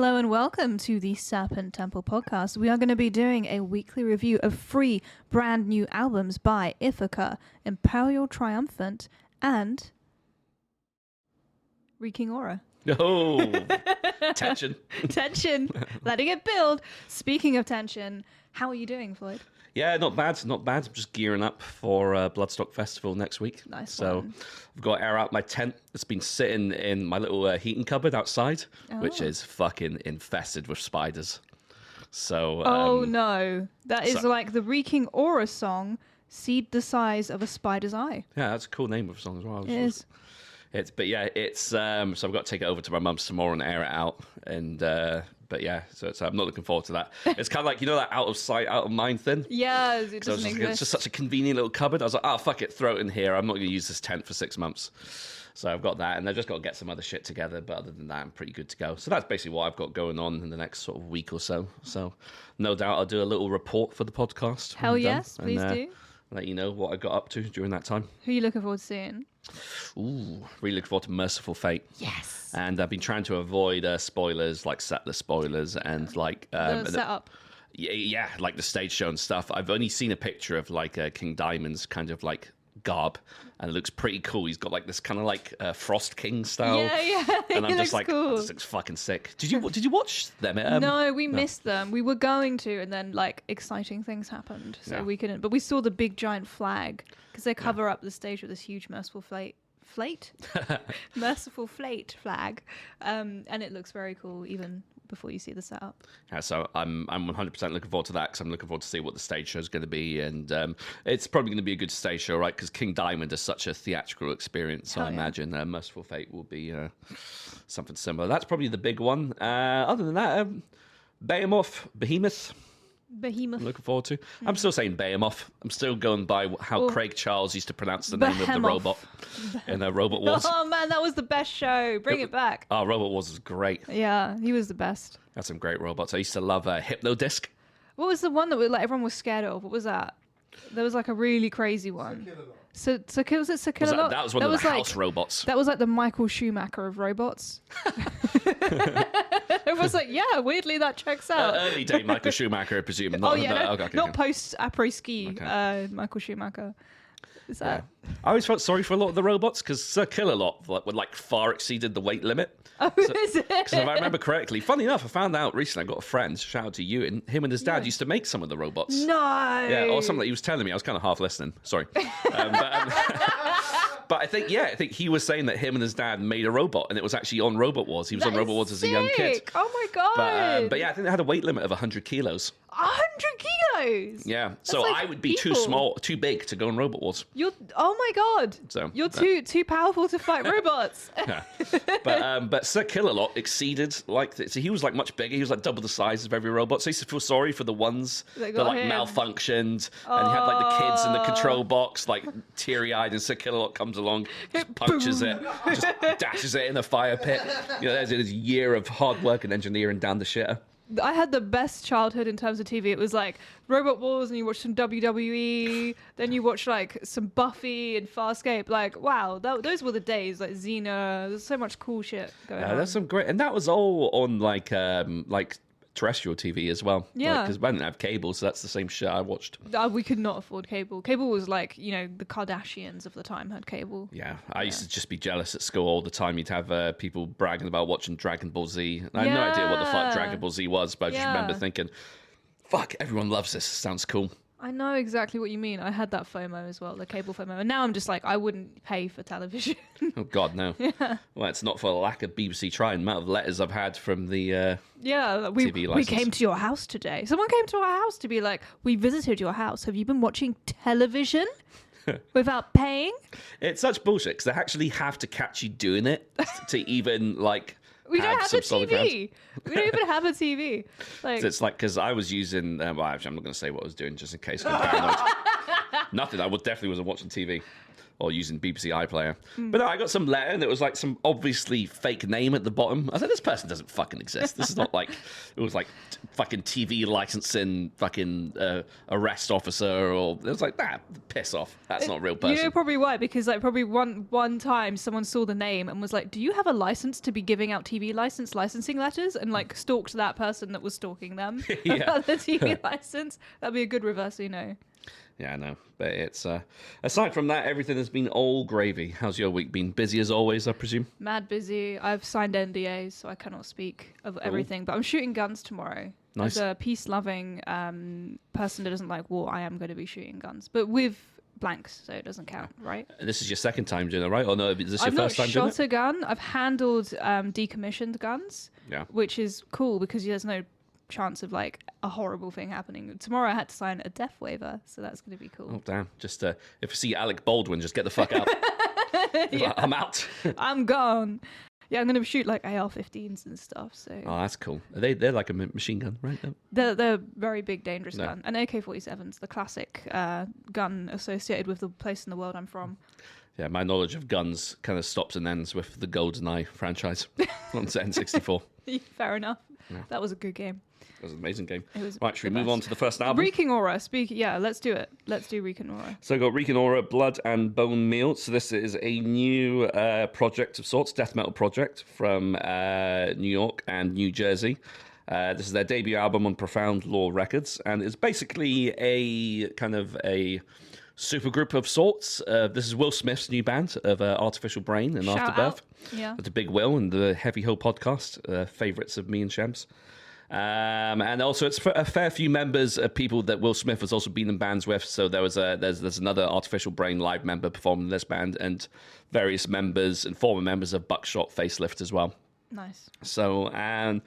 Hello and welcome to the Serpent Temple podcast. We are going to be doing a weekly review of 3 brand new albums by Ithaca, Imperial Triumphant, and Reeking Aura. Oh, tension. Tension. Letting it build. Speaking of tension, how are you doing, Floyd? Yeah, not bad, not bad. I'm just gearing up for Bloodstock Festival next week. Nice So one. I've got to air out my tent. It's been sitting in my little heating cupboard outside, which is fucking infested with spiders. So Oh no. That is so- like the Reeking Aura song, Seed the Size of a Spider's Eye. yeah, that's a cool name of a song as well. It is. It's so I've got to take it over to my mum's tomorrow and air it out. And but yeah, so I'm not looking forward to that. It's kind of like, you know, that out of sight, out of mind thing. Yeah, it So doesn't it's exist. just such a convenient little cupboard. I was like, oh, fuck it, throw it in here. I'm not going to use this tent for 6 months. So I've got that, and I've just got to get some other shit together. But other than that, I'm pretty good to go. So that's basically what I've got going on in the next sort of week or so. So no doubt I'll do a little report for the podcast. Hell when I'm yes, done, please and, do. Let you know what I got up to during that time. Who are you looking forward to seeing? Ooh, really looking forward to Merciful Fate. Yes. And I've been trying to avoid spoilers, like settler spoilers, and like The setup. yeah, like the stage show and stuff. I've only seen a picture of like King Diamond's kind of like garb, and it looks pretty cool. He's got like this kind of like Frost King style. Yeah. And I'm It just looks like, cool. this looks fucking sick. Did you watch them? No, we missed them. We were going to, and then like exciting things happened, so Yeah. we couldn't. But we saw the big giant flag because they cover up the stage with this huge merciful merciful flate flag, and it looks very cool even before you see the setup. Yeah, so I'm 100% looking forward to that because I'm looking forward to see what the stage show is going to be, and it's probably going to be a good stage show, right? Because King Diamond is such a theatrical experience, so Hell I yeah. imagine Merciful Fate will be something similar. That's probably the big one. Other than that, Behemoth. I'm looking forward to. I'm still saying Behemoth. I'm still going by how Craig Charles used to pronounce the name of the Behemoth. robot in Robot Wars. Oh man, that was the best show. Bring it back. Oh, Robot Wars was great. Yeah, he was the best. Had some great robots. I used to love Hypnodisc. What was the one that like everyone was scared of? What was that? There was like a really crazy one. So was it Sakillalot? That was one of the house robots. That was like the Michael Schumacher of robots. It was like, yeah, weirdly that checks out. Early day Michael Schumacher, I presume. Oh yeah, okay. not post après ski. Michael Schumacher. Is that? I always felt sorry for a lot of the robots because Sir Kill-A-Lot like far exceeded the weight limit. Oh, is it? Because if I remember correctly, funny enough, I found out recently. I got a friend, shout out to you, and him and his dad used to make some of the robots. No. Yeah, or something that he was telling me. I was kind of half listening. Sorry. But I think he was saying that him and his dad made a robot, and it was actually on Robot Wars. He was on Robot Wars as a young kid. Oh my god. But yeah, I think they had a weight limit of 100 kilos. 100 kilos. Yeah, so like I would be people. too big to go on Robot Wars. Oh my god. So You're too powerful to fight robots. Yeah. But Sir Kill-A-Lot exceeded so he was like much bigger. He was like double the size of every robot. So I used to feel sorry for the ones that got like him. malfunctioned, and you had like the kids in the control box, like teary-eyed, and Sir Kill-A-Lot comes along, just punches it, just dashes it in a fire pit. You know, there's a year of hard work and engineering down the shitter. I had the best childhood in terms of TV. It was like Robot Wars, and you watched some WWE, then you watched like some Buffy and Farscape. Like, wow, those were the days. Like Xena, there's so much cool shit going on. That's some great, and that was all on like terrestrial TV as well. Yeah. Because I didn't have cable, so that's the same shit I watched. We could not afford cable. Cable was like, you know, the Kardashians of the time had cable. Yeah, I used to just be jealous at school all the time. You'd have people bragging about watching Dragon Ball Z. I had no idea what the fuck Dragon Ball Z was, but I just remember thinking, fuck, everyone loves this. Sounds cool. I know exactly what you mean. I had that FOMO as well, the cable FOMO. And now I'm just like, I wouldn't pay for television. Oh, God, no. Yeah. Well, it's not for the lack of BBC trying. The amount of letters I've had from the TV license. We came to your house today. Someone came to our house to be like, we visited your house. Have you been watching television without paying? It's such bullshit because they actually have to catch you doing it to even, like... We don't have a solid ground. TV. We don't even have a TV. Like, so it's like, because I was using, actually, I'm not going to say what I was doing just in case I'm paranoid. Nothing. I definitely wasn't watching TV. or using BBC iPlayer. But no, I got some letter and it was like some obviously fake name at the bottom. I was like, this person doesn't fucking exist. This is not like, it was like fucking TV licensing, fucking arrest officer, or it was like, piss off. That's not a real person. You know probably why, because like probably one time someone saw the name and was like, do you have a license to be giving out TV licensing letters, and like stalked that person that was stalking them about the TV license. That'd be a good reverse, Yeah, I know. But it's aside from that, everything has been all gravy. How's your week been? Busy as always, I presume? Mad busy. I've signed NDAs, so I cannot speak of everything. But I'm shooting guns tomorrow. Nice. As a peace-loving person that doesn't like war, I am going to be shooting guns, but with blanks, so it doesn't count, right? This is your second time doing it, right? Or no, is this your first time doing it? I've not shot a gun. I've handled decommissioned guns, which is cool because there's no chance of like a horrible thing happening. Tomorrow I had to sign a death waiver, so that's going to be cool. Oh damn! Just if you see Alec Baldwin, just get the fuck out. I'm out. I'm gone. Yeah, I'm going to shoot like AR-15s and stuff. So. Oh, that's cool. They're like a machine gun, right? They're very big, dangerous gun. And AK-47's the classic gun associated with the place in the world I'm from. Yeah, my knowledge of guns kind of stops and ends with the GoldenEye franchise on N64. Fair enough. Yeah. That was a good game. It was an amazing game. Right, should we move on to the first album? Reeking Aura. Yeah, let's do it. Let's do Reeking Aura. So I got Reeking Aura, Blood and Bonemeal. So this is a new project of sorts, death metal project from New York and New Jersey. This is their debut album on Profound Law Records, and it's basically a kind of a supergroup of sorts. This is Will Smith's new band of Artificial Brain and Afterbirth. Yeah. That's a big Will and the Heavy Hill podcast, favourites of me and Shems. And also, it's a fair few members of people that Will Smith has also been in bands with. So there's another Artificial Brain live member performing in this band, and various members and former members of Buckshot Facelift as well. Nice. So, and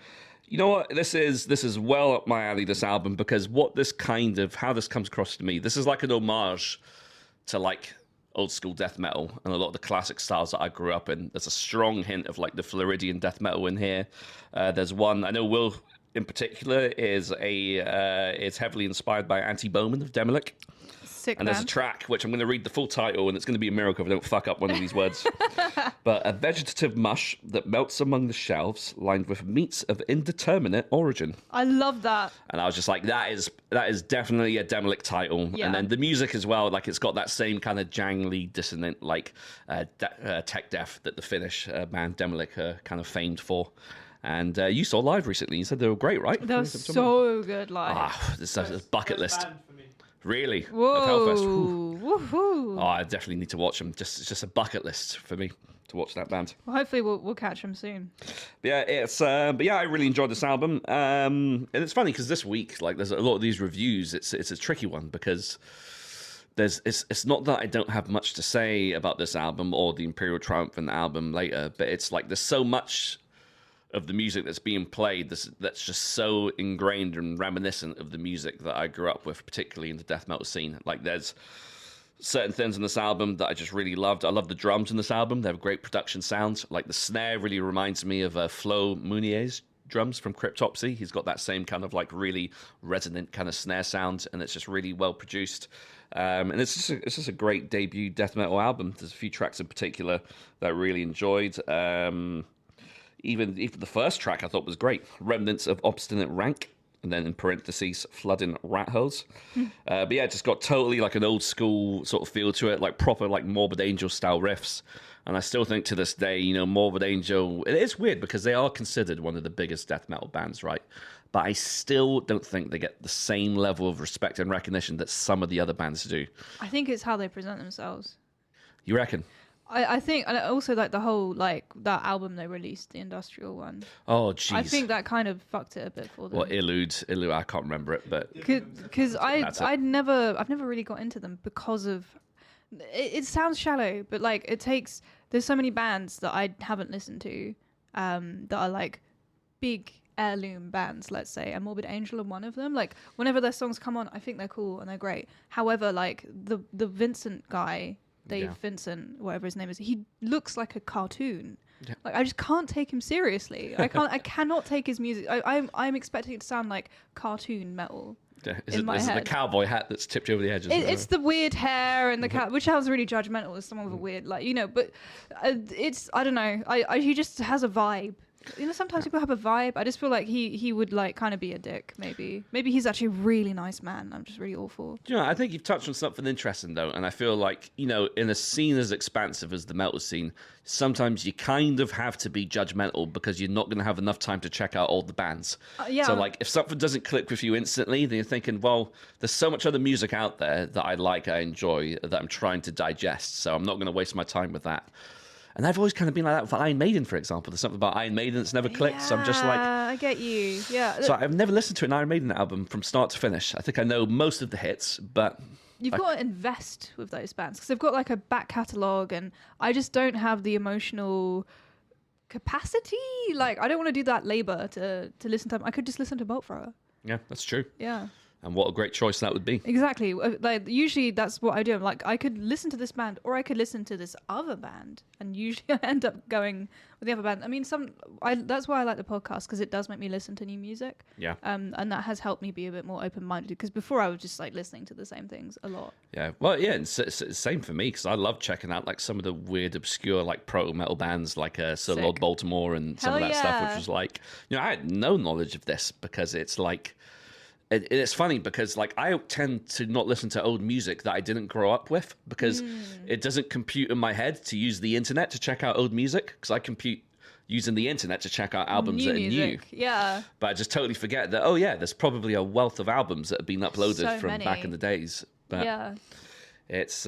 you know what? This is well up my alley, this album, because how this comes across to me, this is like an homage to like old school death metal and a lot of the classic styles that I grew up in. There's a strong hint of like the Floridian death metal in here. There's one, I know Will in particular is heavily inspired by Anti Bowman of Demolic. Sick, and there's a track which I'm going to read the full title, and it's going to be a miracle if I don't fuck up one of these words. But a vegetative mush that melts among the shelves, lined with meats of indeterminate origin. I love that. And I was just like, that is definitely a Demolic title. Yeah. And then the music as well, like it's got that same kind of jangly, dissonant, like tech death that the Finnish band Demolic are kind of famed for. And you saw live recently. You said they were great, right? They were so good live. This is a bucket list. Really? Whoa. Woohoo. Oh, I definitely need to watch them. It's just a bucket list for me to watch that band. Well, hopefully we'll catch them soon. But yeah, I really enjoyed this album. And it's funny because this week, like, there's a lot of these reviews. It's a tricky one because it's not that I don't have much to say about this album or the Imperial Triumphant album later, but it's like there's so much of the music that's being played that's just so ingrained and reminiscent of the music that I grew up with, particularly in the death metal scene. Like there's certain things in this album that I just really loved. I love the drums in this album. They have great production sounds. Like the snare really reminds me of Flo Mounier's drums from Cryptopsy. He's got that same kind of like really resonant kind of snare sound, and it's just really well produced. And it's just a great debut death metal album. There's a few tracks in particular that I really enjoyed. Even the first track I thought was great. Remnants of Obstinate Rank, and then in parentheses, Flooding Rat Holes. But yeah, it just got totally like an old school sort of feel to it, like proper like Morbid Angel style riffs. And I still think to this day, Morbid Angel, it is weird because they are considered one of the biggest death metal bands, right? But I still don't think they get the same level of respect and recognition that some of the other bands do. I think it's how they present themselves. You reckon? I think, and also like the whole like that album they released, the industrial one. Oh, jeez. I think that kind of fucked it a bit for them. Well, Illude, I can't remember it, but because I've never really got into them because of it sounds shallow, but like there's so many bands that I haven't listened to that are like big heirloom bands, let's say, and Morbid Angel are one of them. Like whenever their songs come on, I think they're cool and they're great. However, like the Vincent guy. Vincent, whatever his name is, he looks like a cartoon. Yeah. Like I just can't take him seriously. I cannot take his music. I'm expecting it to sound like cartoon metal. Is in my it head. the cowboy hat that's tipped over the edges? It's the weird hair and the cat, which sounds really judgmental as someone with a weird, like, but it's, I don't know. He just has a vibe. Sometimes people have a vibe. I just feel like he would like kind of be a dick. Maybe he's actually a really nice man. I'm just really awful. I think you've touched on something interesting though, and I feel like in a scene as expansive as the metal scene, sometimes you kind of have to be judgmental because you're not going to have enough time to check out all the bands. Yeah. So like, if something doesn't click with you instantly, then you're thinking, well, there's so much other music out there that I like, I enjoy, that I'm trying to digest. So I'm not going to waste my time with that. And I've always kind of been like that for Iron Maiden, for example. There's something about Iron Maiden that's never clicked. So I'm just like... I get you. Yeah. So I've never listened to an Iron Maiden album from start to finish. I think I know most of the hits, but... You've got to invest with those bands because they've got like a back catalogue and I just don't have the emotional capacity. Like, I don't want to do that labour to listen to them. I could just listen to Bolt Thrower. Yeah, that's true. Yeah. And what a great choice that would be. Exactly. Like usually that's what I do. I'm like, I could listen to this band or I could listen to this other band, and usually I end up going with the other band. I mean, that's why I like the podcast because it does make me listen to new music. Yeah. And that has helped me be a bit more open-minded because before I was just like listening to the same things a lot. Yeah. Well, yeah, it's same for me because I love checking out like some of the weird, obscure like proto metal bands like Sir Lord Baltimore and some of that stuff, which was like, I had no knowledge of this because it's like. It's funny because like I tend to not listen to old music that I didn't grow up with because it doesn't compute in my head to use the internet to check out old music because I compute using the internet to check out albums that are new. Yeah. But I just totally forget that, there's probably a wealth of albums that have been uploaded from back in the days. But yeah. It's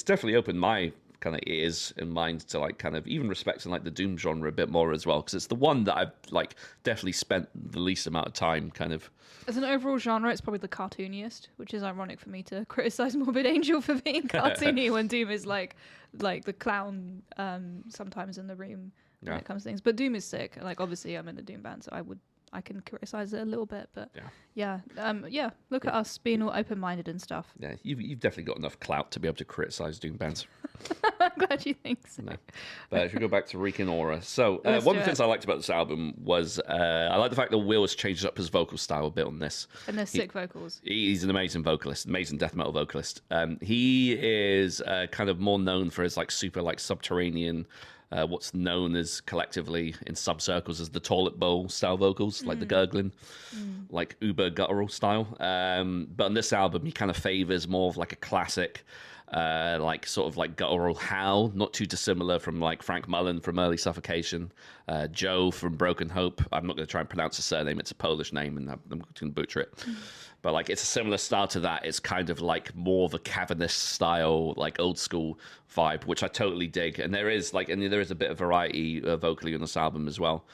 definitely opened my kind of ears and mind to like kind of even respecting like the doom genre a bit more as well because it's the one that I've like definitely spent the least amount of time kind of. As an overall genre, it's probably the cartooniest, which is ironic for me to criticize Morbid Angel for being cartoony when Doom is like the clown sometimes in the room when it comes to things. But Doom is sick. Like obviously I'm in the Doom band, so I can criticize it a little bit, but look at us being all open-minded and stuff. Yeah, you've definitely got enough clout to be able to criticize Doom bands. I'm glad you think so. No. But if we go back to Reeking Aura, so one of the things I liked about this album was I like the fact that Will has changed up his vocal style a bit on this. And they're sick vocals. He's an amazing vocalist, amazing death metal vocalist. He is kind of more known for his like super like subterranean. What's known as collectively in subcircles as the toilet bowl style vocals, like the gurgling, like uber guttural style. But on this album, he kind of favors more of like a classic, like sort of like guttural howl, not too dissimilar from like Frank Mullen from Early Suffocation, Joe from Broken Hope. I'm not going to try and pronounce his surname; it's a Polish name, and I'm going to butcher it. But like it's a similar style to that. It's kind of like more of a cavernous style, like old school vibe, which I totally dig. And there is a bit of variety vocally on this album as well.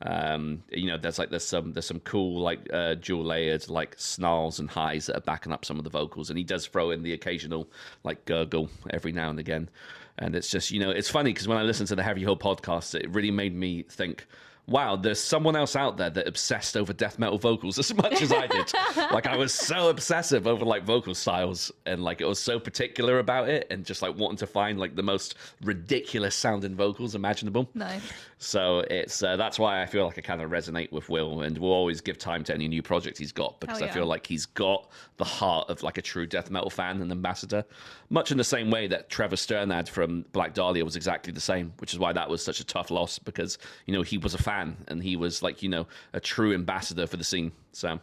There's some cool like dual layered like snarls and highs that are backing up some of the vocals, and he does throw in the occasional like gurgle every now and again. And it's just it's funny because when I listened to the Heavy Hill podcast, it really made me think, wow, there's someone else out there that obsessed over death metal vocals as much as I did. Like, I was so obsessive over, like, vocal styles, and, like, it was so particular about it, and just, like, wanting to find, like, the most ridiculous sounding vocals imaginable. Nice. So it's that's why I feel like I kind of resonate with Will, and will always give time to any new project he's got, because I feel like he's got the heart of, like, a true death metal fan and ambassador, much in the same way that Trevor Sternad from Black Dahlia was exactly the same, which is why that was such a tough loss, because, he was a fan, and he was like a true ambassador for the scene. So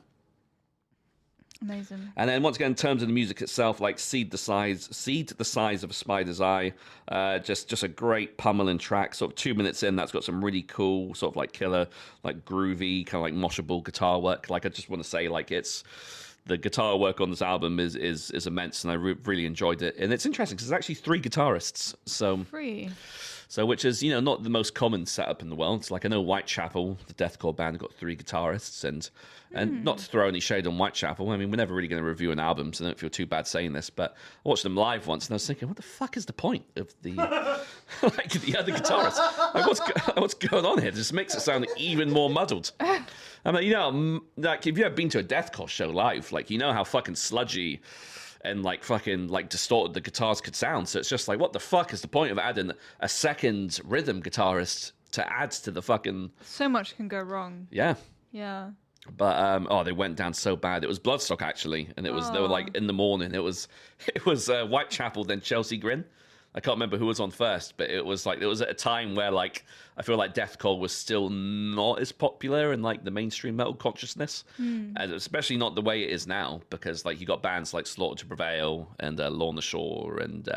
amazing. And then once again, in terms of the music itself, like seed the size of a spider's eye, just a great pummeling track. Sort of 2 minutes in, that's got some really cool sort of like killer, like groovy kind of like moshable guitar work. Like I just want to say, like the guitar work on this album is immense, and I really enjoyed it. And it's interesting because there's actually 3 guitarists. So which is, not the most common setup in the world. It's like, I know Whitechapel, the deathcore band, got 3 guitarists, and not to throw any shade on Whitechapel. I mean, we're never really going to review an album, so I don't feel too bad saying this, but I watched them live once, and I was thinking, what the fuck is the point of the like the other guitarist? Like, what's going on here? It just makes it sound even more muddled. I mean, like, if you ever been to a deathcore show live, like, how fucking sludgy and like fucking like distorted the guitars could sound. So it's just like, what the fuck is the point of adding a second rhythm guitarist to add to the fucking... So much can go wrong. Yeah. Yeah. But they went down so bad. It was Bloodstock actually, and it was they were like in the morning. It was Whitechapel, then Chelsea Grin. I can't remember who was on first, but it was at a time where like I feel like deathcore was still not as popular in like the mainstream metal consciousness, and especially not the way it is now. Because like you got bands like Slaughter to Prevail and Lorna Shore and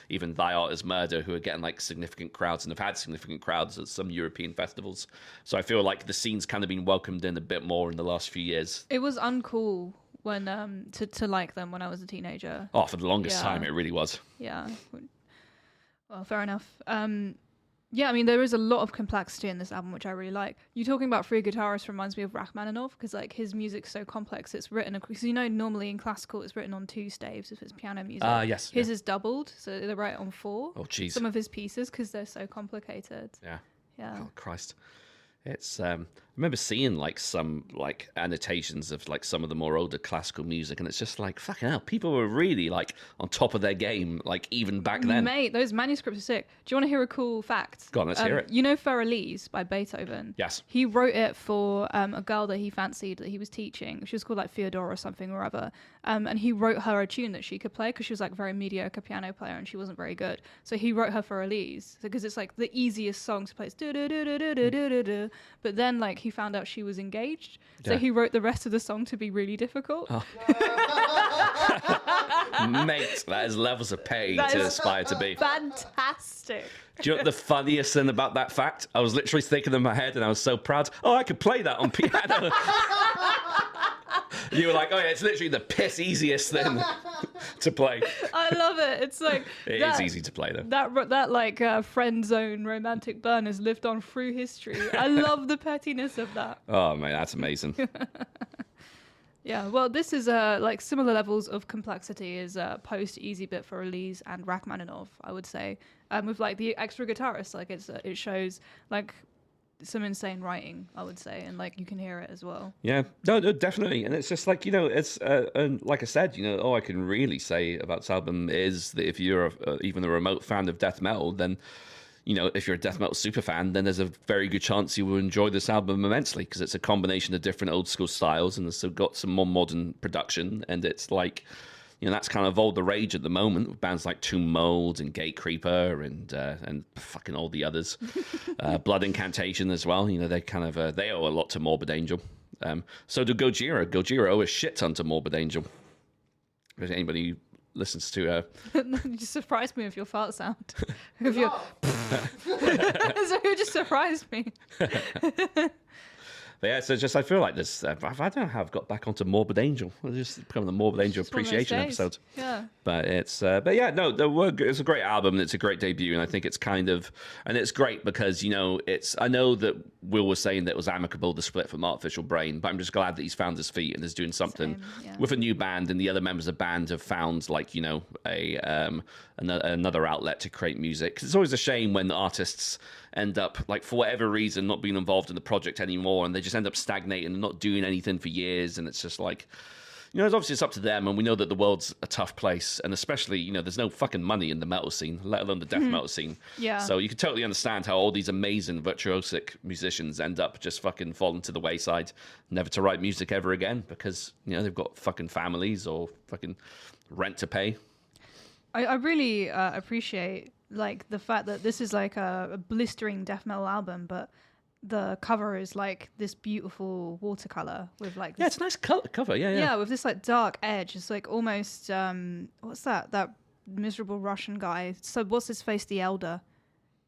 even Thy Art Is Murder, who are getting like significant crowds and have had significant crowds at some European festivals. So I feel like the scene's kind of been welcomed in a bit more in the last few years. It was uncool when to like them when I was a teenager. Oh, for the longest time, it really was. Yeah. Well, fair enough. Yeah, I mean, there is a lot of complexity in this album, which I really like. You talking about Free Guitarist reminds me of Rachmaninoff, because like his music's so complex. It's written, because you know, normally in classical, it's written on 2 staves if it's piano music. Yes. His is doubled, so they write it on 4. Oh, jeez. Some of his pieces, because they're so complicated. Yeah. Yeah. Oh, Christ. It's I remember seeing like some like annotations of like some of the more older classical music, and it's just like fucking hell, people were really like on top of their game, like even back then. Mate, those manuscripts are sick. Do you want to hear a cool fact? Go on, let's hear it. You know Für Elise by Beethoven? Yes. He wrote it for a girl that he fancied that he was teaching. She was called like Theodora or something or other. And he wrote her a tune that she could play because she was like a very mediocre piano player and she wasn't very good. So he wrote her Für Elise because it's like the easiest song to play. It's do-do-do-do-do-do-do-do. But then like he found out she was engaged. So he wrote the rest of the song to be really difficult. Oh. Mate, that is levels of pay to aspire to be. Fantastic. Do you know what the funniest thing about that fact? I was literally thinking in my head and I was so proud. Oh, I could play that on piano. You were like, oh yeah, it's literally the piss easiest thing to play. I love it. It's like it is easy to play though. That like friend zone romantic burn has lived on through history. I love the pettiness of that. Oh man, that's amazing. Yeah, well, this is like similar levels of complexity as post Easy Bit for Elise and Rachmaninoff, I would say. With like the extra guitarist, like it shows like some insane writing, I would say, and like you can hear it as well. Yeah, no, definitely, and it's just like, you know, it's and like I said, you know, all I can really say about this album is that if you're even a remote fan of death metal, then, you know, if you're a death metal super fan, then there's a very good chance you will enjoy this album immensely because it's a combination of different old school styles and it's got some more modern production, and it's like, you know, that's kind of all the rage at the moment with bands like Tomb Mold and Gatecreeper and fucking all the others. Blood Incantation as well. You know, they kind of they owe a lot to Morbid Angel. So do Gojira. Gojira owe a shit ton to Morbid Angel. If anybody who listens to You just surprised me with your fart sound. With your so you just surprised me. But yeah, so just I feel like this. I don't know how I've got back onto Morbid Angel. It's just become the Morbid Angel appreciation episode. Yeah. But but yeah, no, it's a great album and it's a great debut, and I think it's kind of, and it's great because, you know, I know that Will was saying that it was amicable the split from Artificial Brain, but I'm just glad that he's found his feet and is doing something with a new band, and the other members of the band have found like, you know, another outlet to create music. 'Cause it's always a shame when artists end up, like, for whatever reason, not being involved in the project anymore, and they just end up stagnating and not doing anything for years, and it's just like, you know, obviously it's up to them, and we know that the world's a tough place, and especially, you know, there's no fucking money in the metal scene, let alone the death metal scene. Yeah. So you can totally understand how all these amazing virtuosic musicians end up just fucking falling to the wayside, never to write music ever again, because, you know, they've got fucking families or fucking rent to pay. I really appreciate like the fact that this is like a blistering death metal album, but the cover is like this beautiful watercolor with like this, it's a nice cover. Yeah, with this like dark edge. It's like almost what's that miserable Russian guy? So what's his face? The Elder,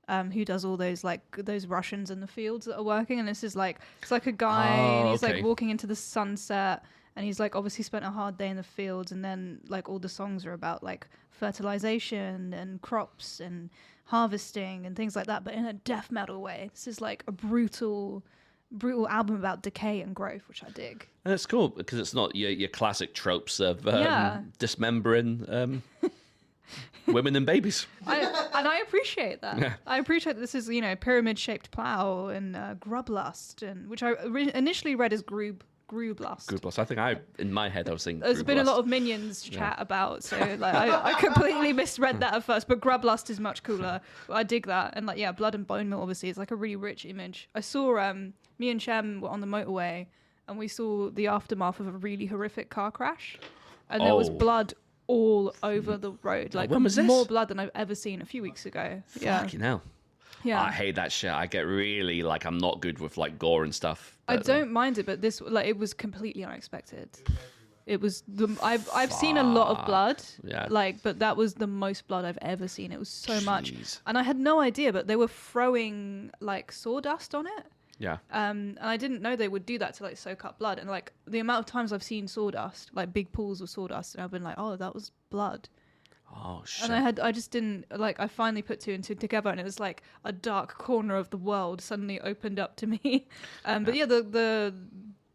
who does all those like those Russians in the fields that are working, and this is like it's like a guy and he's like walking into the sunset. And he's like obviously spent a hard day in the fields, and then like all the songs are about like fertilization and crops and harvesting and things like that, but in a death metal way. This is like a brutal album about decay and growth, which I dig. And it's cool because it's not your classic tropes of dismembering women and babies. I appreciate that. Yeah. I appreciate that this is, you know, pyramid-shaped plow and grublust, and which I initially read as Grublust. Grublust. I think in my head I was saying there's Grublust. been a lot of Minions chat about, so like I completely misread that at first, but Grublust is much cooler. I dig that. And like, yeah, Blood and Bonemeal obviously is like a really rich image. I saw me and Shem were on the motorway and we saw the aftermath of a really horrific car crash, and there was Oh. blood all over the road, like when was this? more blood than I've ever seen a few weeks ago. Yeah, Fucking hell. yeah. I hate that shit. I get really like I'm not good with like gore and stuff. I but, don't mind it, but this like it was completely unexpected. It was I've seen a lot of blood, Yeah. like, but that was the most blood I've ever seen. It was so much, Jeez. and I had no idea. But they were throwing like sawdust on it, Yeah. and I didn't know they would do that to like soak up blood. And like the amount of times I've seen sawdust, like big pools of sawdust, and I've been like, oh, that was blood. Oh shit. And I just didn't like. I finally put two and two together, and it was like a dark corner of the world suddenly opened up to me. But yeah,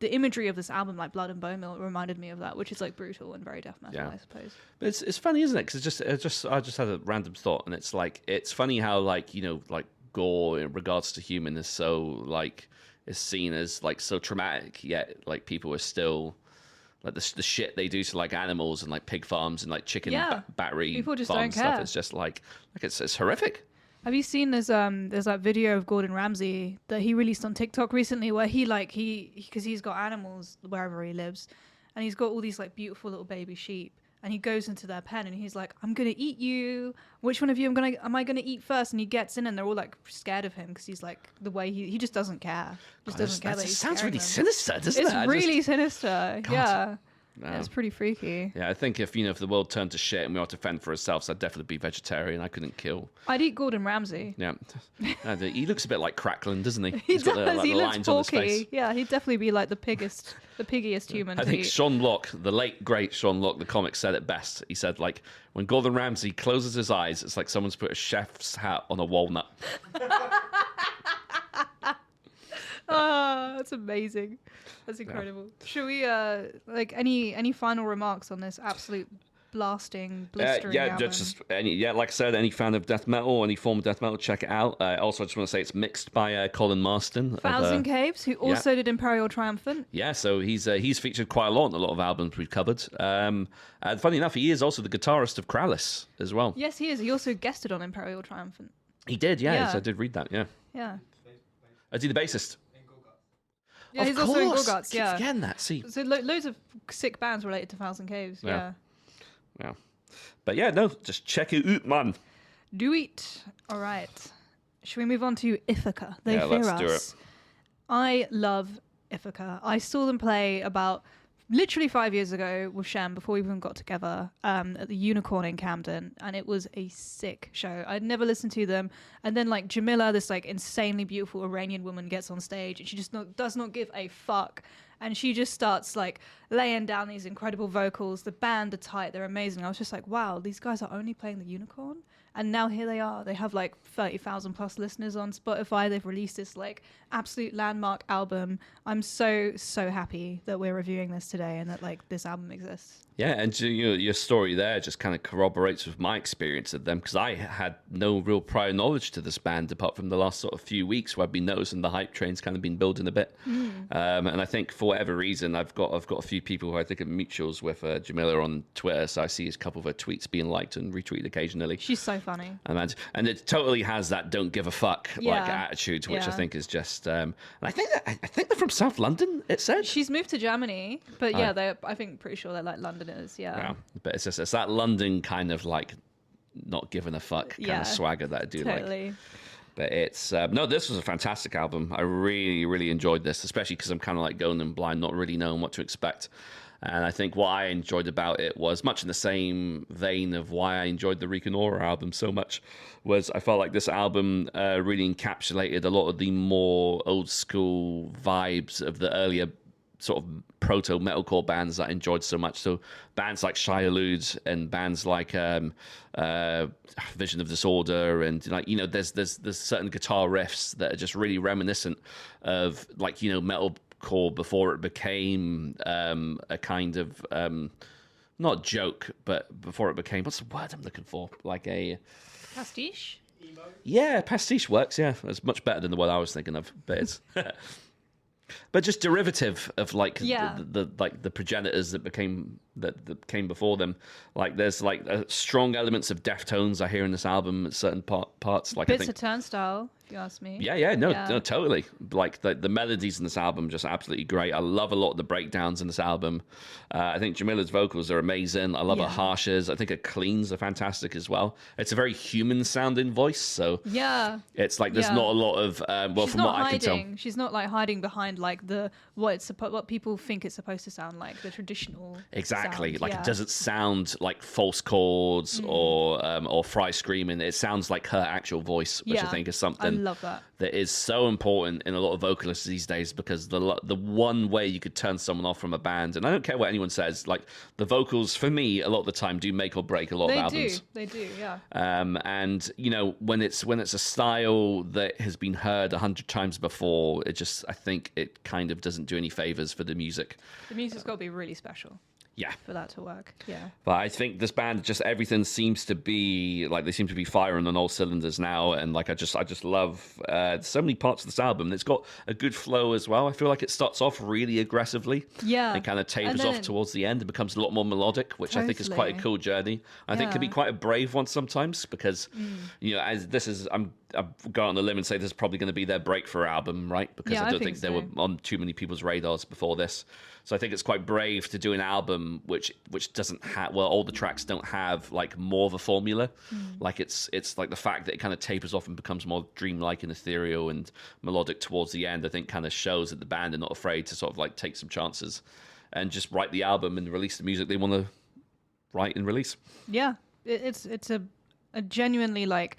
the imagery of this album, like Blood and Bonemeal, reminded me of that, which is like brutal and very death metal, Yeah. I suppose. But it's funny, isn't it? Because I just had a random thought, and it's like it's funny how like like gore in regards to human is so like is seen as like so traumatic, yet like people are still like the shit they do to like animals and like pig farms and like chicken battery People just farm don't stuff. care. It's just like it's horrific. Have you seen there's that video of Gordon Ramsay that he released on TikTok recently where he because he's got animals wherever he lives, and he's got all these like beautiful little baby sheep, and he goes into their pen and he's like, I'm gonna eat you. Which one of you am I gonna eat first? And he gets in and they're all like scared of him because he's like the way he just doesn't care. Doesn't care that It he's sounds scaring really them. sinister, doesn't It's it? really sinister. God. Yeah. No. Yeah, it's pretty freaky. Yeah, I think if the world turned to shit and we had to fend for ourselves, I'd definitely be vegetarian. I couldn't kill. I'd eat Gordon Ramsay. Yeah, he looks a bit like Crackling, doesn't he? He He's got does. He the looks lines on his face. porky. Yeah, he'd definitely be like the piggiest human. I to think eat. Sean Locke, the late great Sean Locke, the comic, said it best. He said like when Gordon Ramsay closes his eyes, it's like someone's put a chef's hat on a walnut. Ah, that's amazing. That's incredible. Should we like any final remarks on this absolute blasting, blistering album? Like I said, any fan of death metal, any form of death metal, check it out. Also, I just want to say it's mixed by Colin Marston. Thousand Caves, who also did Imperial Triumphant. Yeah, so he's featured quite a lot in a lot of albums we've covered. And funny enough, he is also the guitarist of Krallis as well. Yes, he is. He also guested on Imperial Triumphant. He did, yeah. Yeah. So I did read that, yeah. Yeah. Is he the bassist? Yeah, Of he's also in course. Gorguts, Keep yeah. forgetting that. See, So loads of sick bands related to Thousand Caves, yeah. yeah. But yeah, no, just check it out, man. Do it. All right. Should we move on to Ithaca? They Yeah, fear let's do us. I love Ithaca. I saw them play about literally 5 years ago with Shem before we even got together at the Unicorn in Camden, and it was a sick show. I'd never listened to them, and then like Jamila, this like insanely beautiful Iranian woman, gets on stage and she just does not give a fuck, and she just starts like laying down these incredible vocals. The band are tight, they're amazing. I was just like, wow, these guys are only playing the Unicorn, and now here they are. They have like 30,000 plus listeners on Spotify. They've released this like absolute landmark album. I'm so happy that we're reviewing this today and that like this album exists. Yeah, and your story there just kind of corroborates with my experience of them, because I had no real prior knowledge to this band apart from the last sort of few weeks where I've been noticing the hype train's kind of been building a bit. And I think for whatever reason, I've got a few people who I think are mutuals with Jamila on Twitter, so I see a couple of her tweets being liked and retweeted occasionally. She's so funny. And it totally has that don't give a fuck like attitude, which I Yeah. think is just. And I think they're from South London. It said She's moved to Germany, but yeah, I think pretty sure they're like Londoners. Yeah. Yeah, but it's that London kind of like not giving a fuck kind of swagger that I do Totally. like. But it's no, this was a fantastic album. I really enjoyed this, especially because I'm kind of like going in blind, not really knowing what to expect. And I think what I enjoyed about it was much in the same vein of why I enjoyed the Reeking Aura album so much, was I felt like this album really encapsulated a lot of the more old school vibes of the earlier sort of proto metalcore bands that I enjoyed so much. So bands like Shia and bands like Vision of Disorder, and like there's certain guitar riffs that are just really reminiscent of like metalcore before it became a kind of not joke, but before it became, what's the word I'm looking for? Like a Pastiche? yeah, pastiche works. Yeah, it's much better than the word I was thinking of, but it's. But just derivative of like the progenitors that became that came before them. Like there's like strong elements of Deftones I hear in this album at certain parts. Like Bits I think of Turnstile, if you ask me. No, totally. Like the melodies in this album just absolutely great. I love a lot of the breakdowns in this album. I think Jamila's vocals are amazing. I love her harshes. I think her cleans are fantastic as well. It's a very human sounding voice, so it's like there's not a lot of she's from not what I can tell. She's not like hiding behind like what people think it's supposed to sound like, the traditional exactly sound. Like it doesn't sound like false chords or Fry screaming. It sounds like her actual voice, which I think is something I love that is so important in a lot of vocalists these days, because the one way you could turn someone off from a band, and I don't care what anyone says, like the vocals for me a lot of the time do make or break a lot of albums. They do, yeah. And you know, when it's a style that has been heard 100 times before, I think it kind of doesn't do any favors for the music. The music's got to be really special. Yeah. For that to work, yeah. But I think this band, just everything seems to be like they seem to be firing on all cylinders now, and like I just love so many parts of this album. It's got a good flow as well. I feel like it starts off really aggressively, and kind of tapers off towards the end and becomes a lot more melodic, which I think is quite a cool journey. I think can be quite a brave one sometimes, because you know, as this is I've gone on the limb and say this is probably going to be their breakthrough album, right? Because I don't think they were on too many people's radars before this. So I think it's quite brave to do an album which doesn't have, well, all the tracks don't have like more of a formula. Like it's like the fact that it kind of tapers off and becomes more dreamlike and ethereal and melodic towards the end, I think kind of shows that the band are not afraid to sort of like take some chances and just write the album and release the music they want to write and release. Yeah, it's a genuinely like,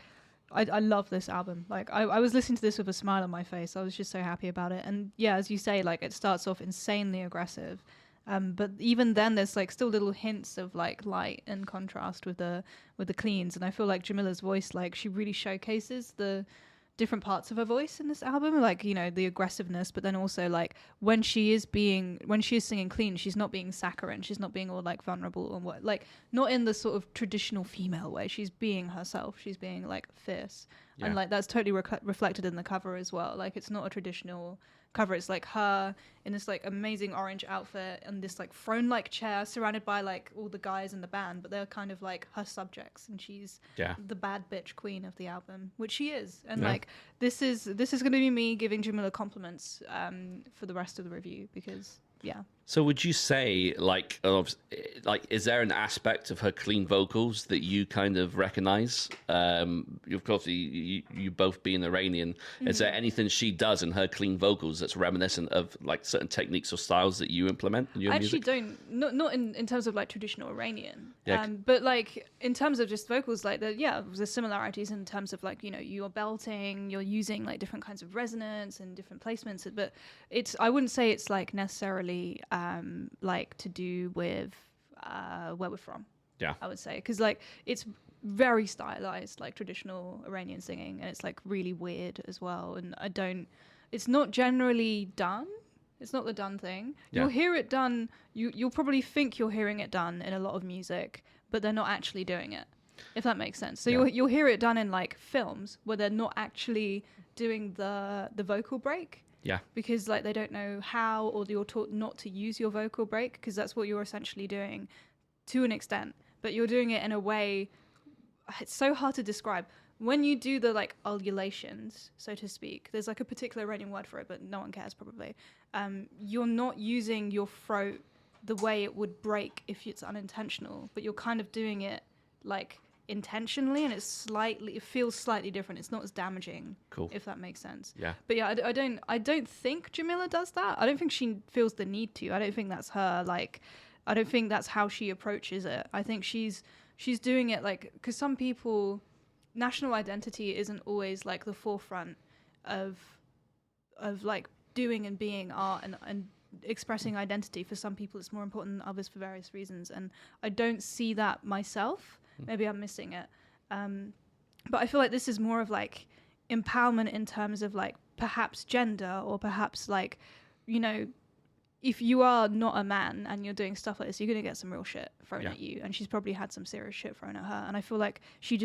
I love this album. Like I was listening to this with a smile on my face. I was just so happy about it. And yeah, as you say, like it starts off insanely aggressive. But even then there's like still little hints of like light and contrast with the cleans. And I feel like Jamila's voice, like she really showcases the different parts of her voice in this album, like, you know, the aggressiveness, but then also like when she is singing clean, she's not being saccharine, she's not being all like vulnerable and what, like not in the sort of traditional female way. She's being herself, she's being like fierce, and like that's totally reflected in the cover as well. Like it's not a traditional cover, it's like her in this like amazing orange outfit and this like throne like chair surrounded by like all the guys in the band, but they're kind of like her subjects, and she's the bad bitch queen of the album, which she is. And like this is going to be me giving Jamila compliments for the rest of the review, because So would you say, like, is there an aspect of her clean vocals that you kind of recognize? Of course, you both being Iranian, is there anything she does in her clean vocals that's reminiscent of like certain techniques or styles that you implement in your music? I actually don't, not in terms of like traditional Iranian, but like in terms of just vocals, like there's similarities in terms of like, you know, you're belting, you're using like different kinds of resonance and different placements, but I wouldn't say it's like necessarily like to do with where we're from. I would say, because like it's very stylized, like traditional Iranian singing, and it's like really weird as well. And it's not generally done. It's not the done thing. You'll hear it done. You'll probably think you're hearing it done in a lot of music, but they're not actually doing it, if that makes sense. So you'll hear it done in like films where they're not actually doing the vocal break. Because like they don't know how, or you're taught not to use your vocal break, because that's what you're essentially doing to an extent, but you're doing it in a way, it's so hard to describe. When you do the like ululations, so to speak, there's like a particular Iranian word for it, but no one cares probably. You're not using your throat the way it would break if it's unintentional, but you're kind of doing it like intentionally, and it feels slightly different. It's not as damaging, if that makes sense. But yeah, I don't think Jamila does that. I don't think she feels the need to. I don't think that's her, like, I don't think that's how she approaches it. I think she's doing it like, because some people, national identity isn't always like the forefront of like doing and being art, and expressing identity. For some people it's more important than others for various reasons, and I don't see that myself. Maybe I'm missing it. But I feel like this is more of like empowerment in terms of like perhaps gender, or perhaps like, you know, if you are not a man and you're doing stuff like this, you're going to get some real shit thrown at you. And she's probably had some serious shit thrown at her. And I feel like she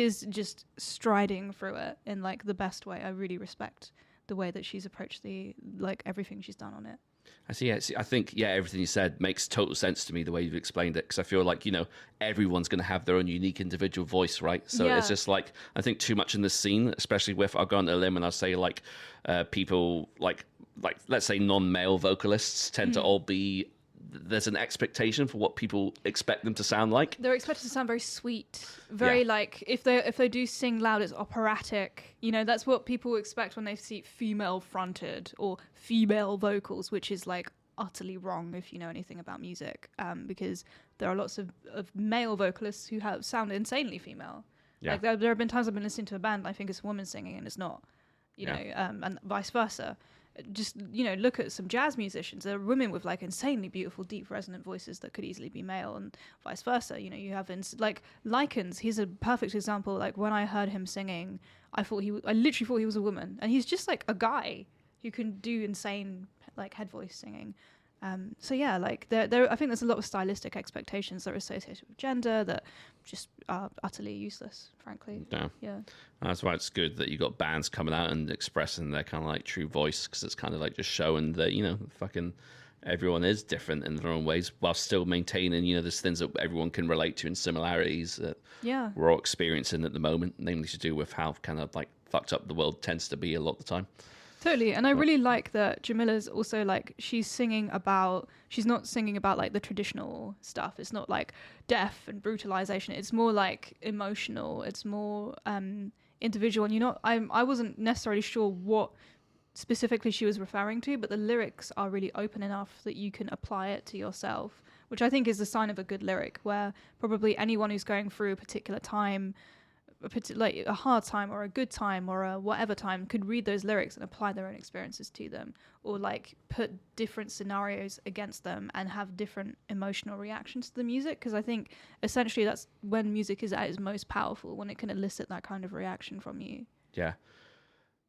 is just striding through it in like the best way. I really respect the way that she's approached like everything she's done on it. I see. I think, everything you said makes total sense to me, the way you've explained it, because I feel like, everyone's going to have their own unique individual voice, right? So it's just like, I think too much in this scene, especially with, I'll go on a limb and I'll say like people like let's say non-male vocalists tend to all be, there's an expectation for what people expect them to sound like. They're expected to sound very sweet, very like if they do sing loud, it's operatic. That's what people expect when they see female fronted or female vocals, which is like utterly wrong if you know anything about music, because there are lots of male vocalists who sound insanely female. Yeah. Like there have been times I've been listening to a band and I think it's a woman singing and it's not, know, and vice versa. Just look at some jazz musicians. There are women with like insanely beautiful, deep, resonant voices that could easily be male, and vice versa. You have like Likens. He's a perfect example. Like when I heard him singing, I literally thought he was a woman, and he's just like a guy who can do insane like head voice singing. So yeah, like there, I think there's a lot of stylistic expectations that are associated with gender that just are utterly useless, frankly. Yeah. That's why it's good that you got bands coming out and expressing their kind of like true voice, because it's kind of like just showing that fucking everyone is different in their own ways, while still maintaining there's things that everyone can relate to and similarities that we're all experiencing at the moment, namely to do with how kind of like fucked up the world tends to be a lot of the time. Totally. And I really like that Jamila's also like, she's not singing about like the traditional stuff. It's not like death and brutalization. It's more like emotional. It's more individual. And I wasn't necessarily sure what specifically she was referring to, but the lyrics are really open enough that you can apply it to yourself, which I think is the sign of a good lyric, where probably anyone who's going through a particular time, like a hard time or a good time or a whatever time, could read those lyrics and apply their own experiences to them, or like put different scenarios against them and have different emotional reactions to the music, because I think essentially that's when music is at its most powerful, when it can elicit that kind of reaction from you. Yeah.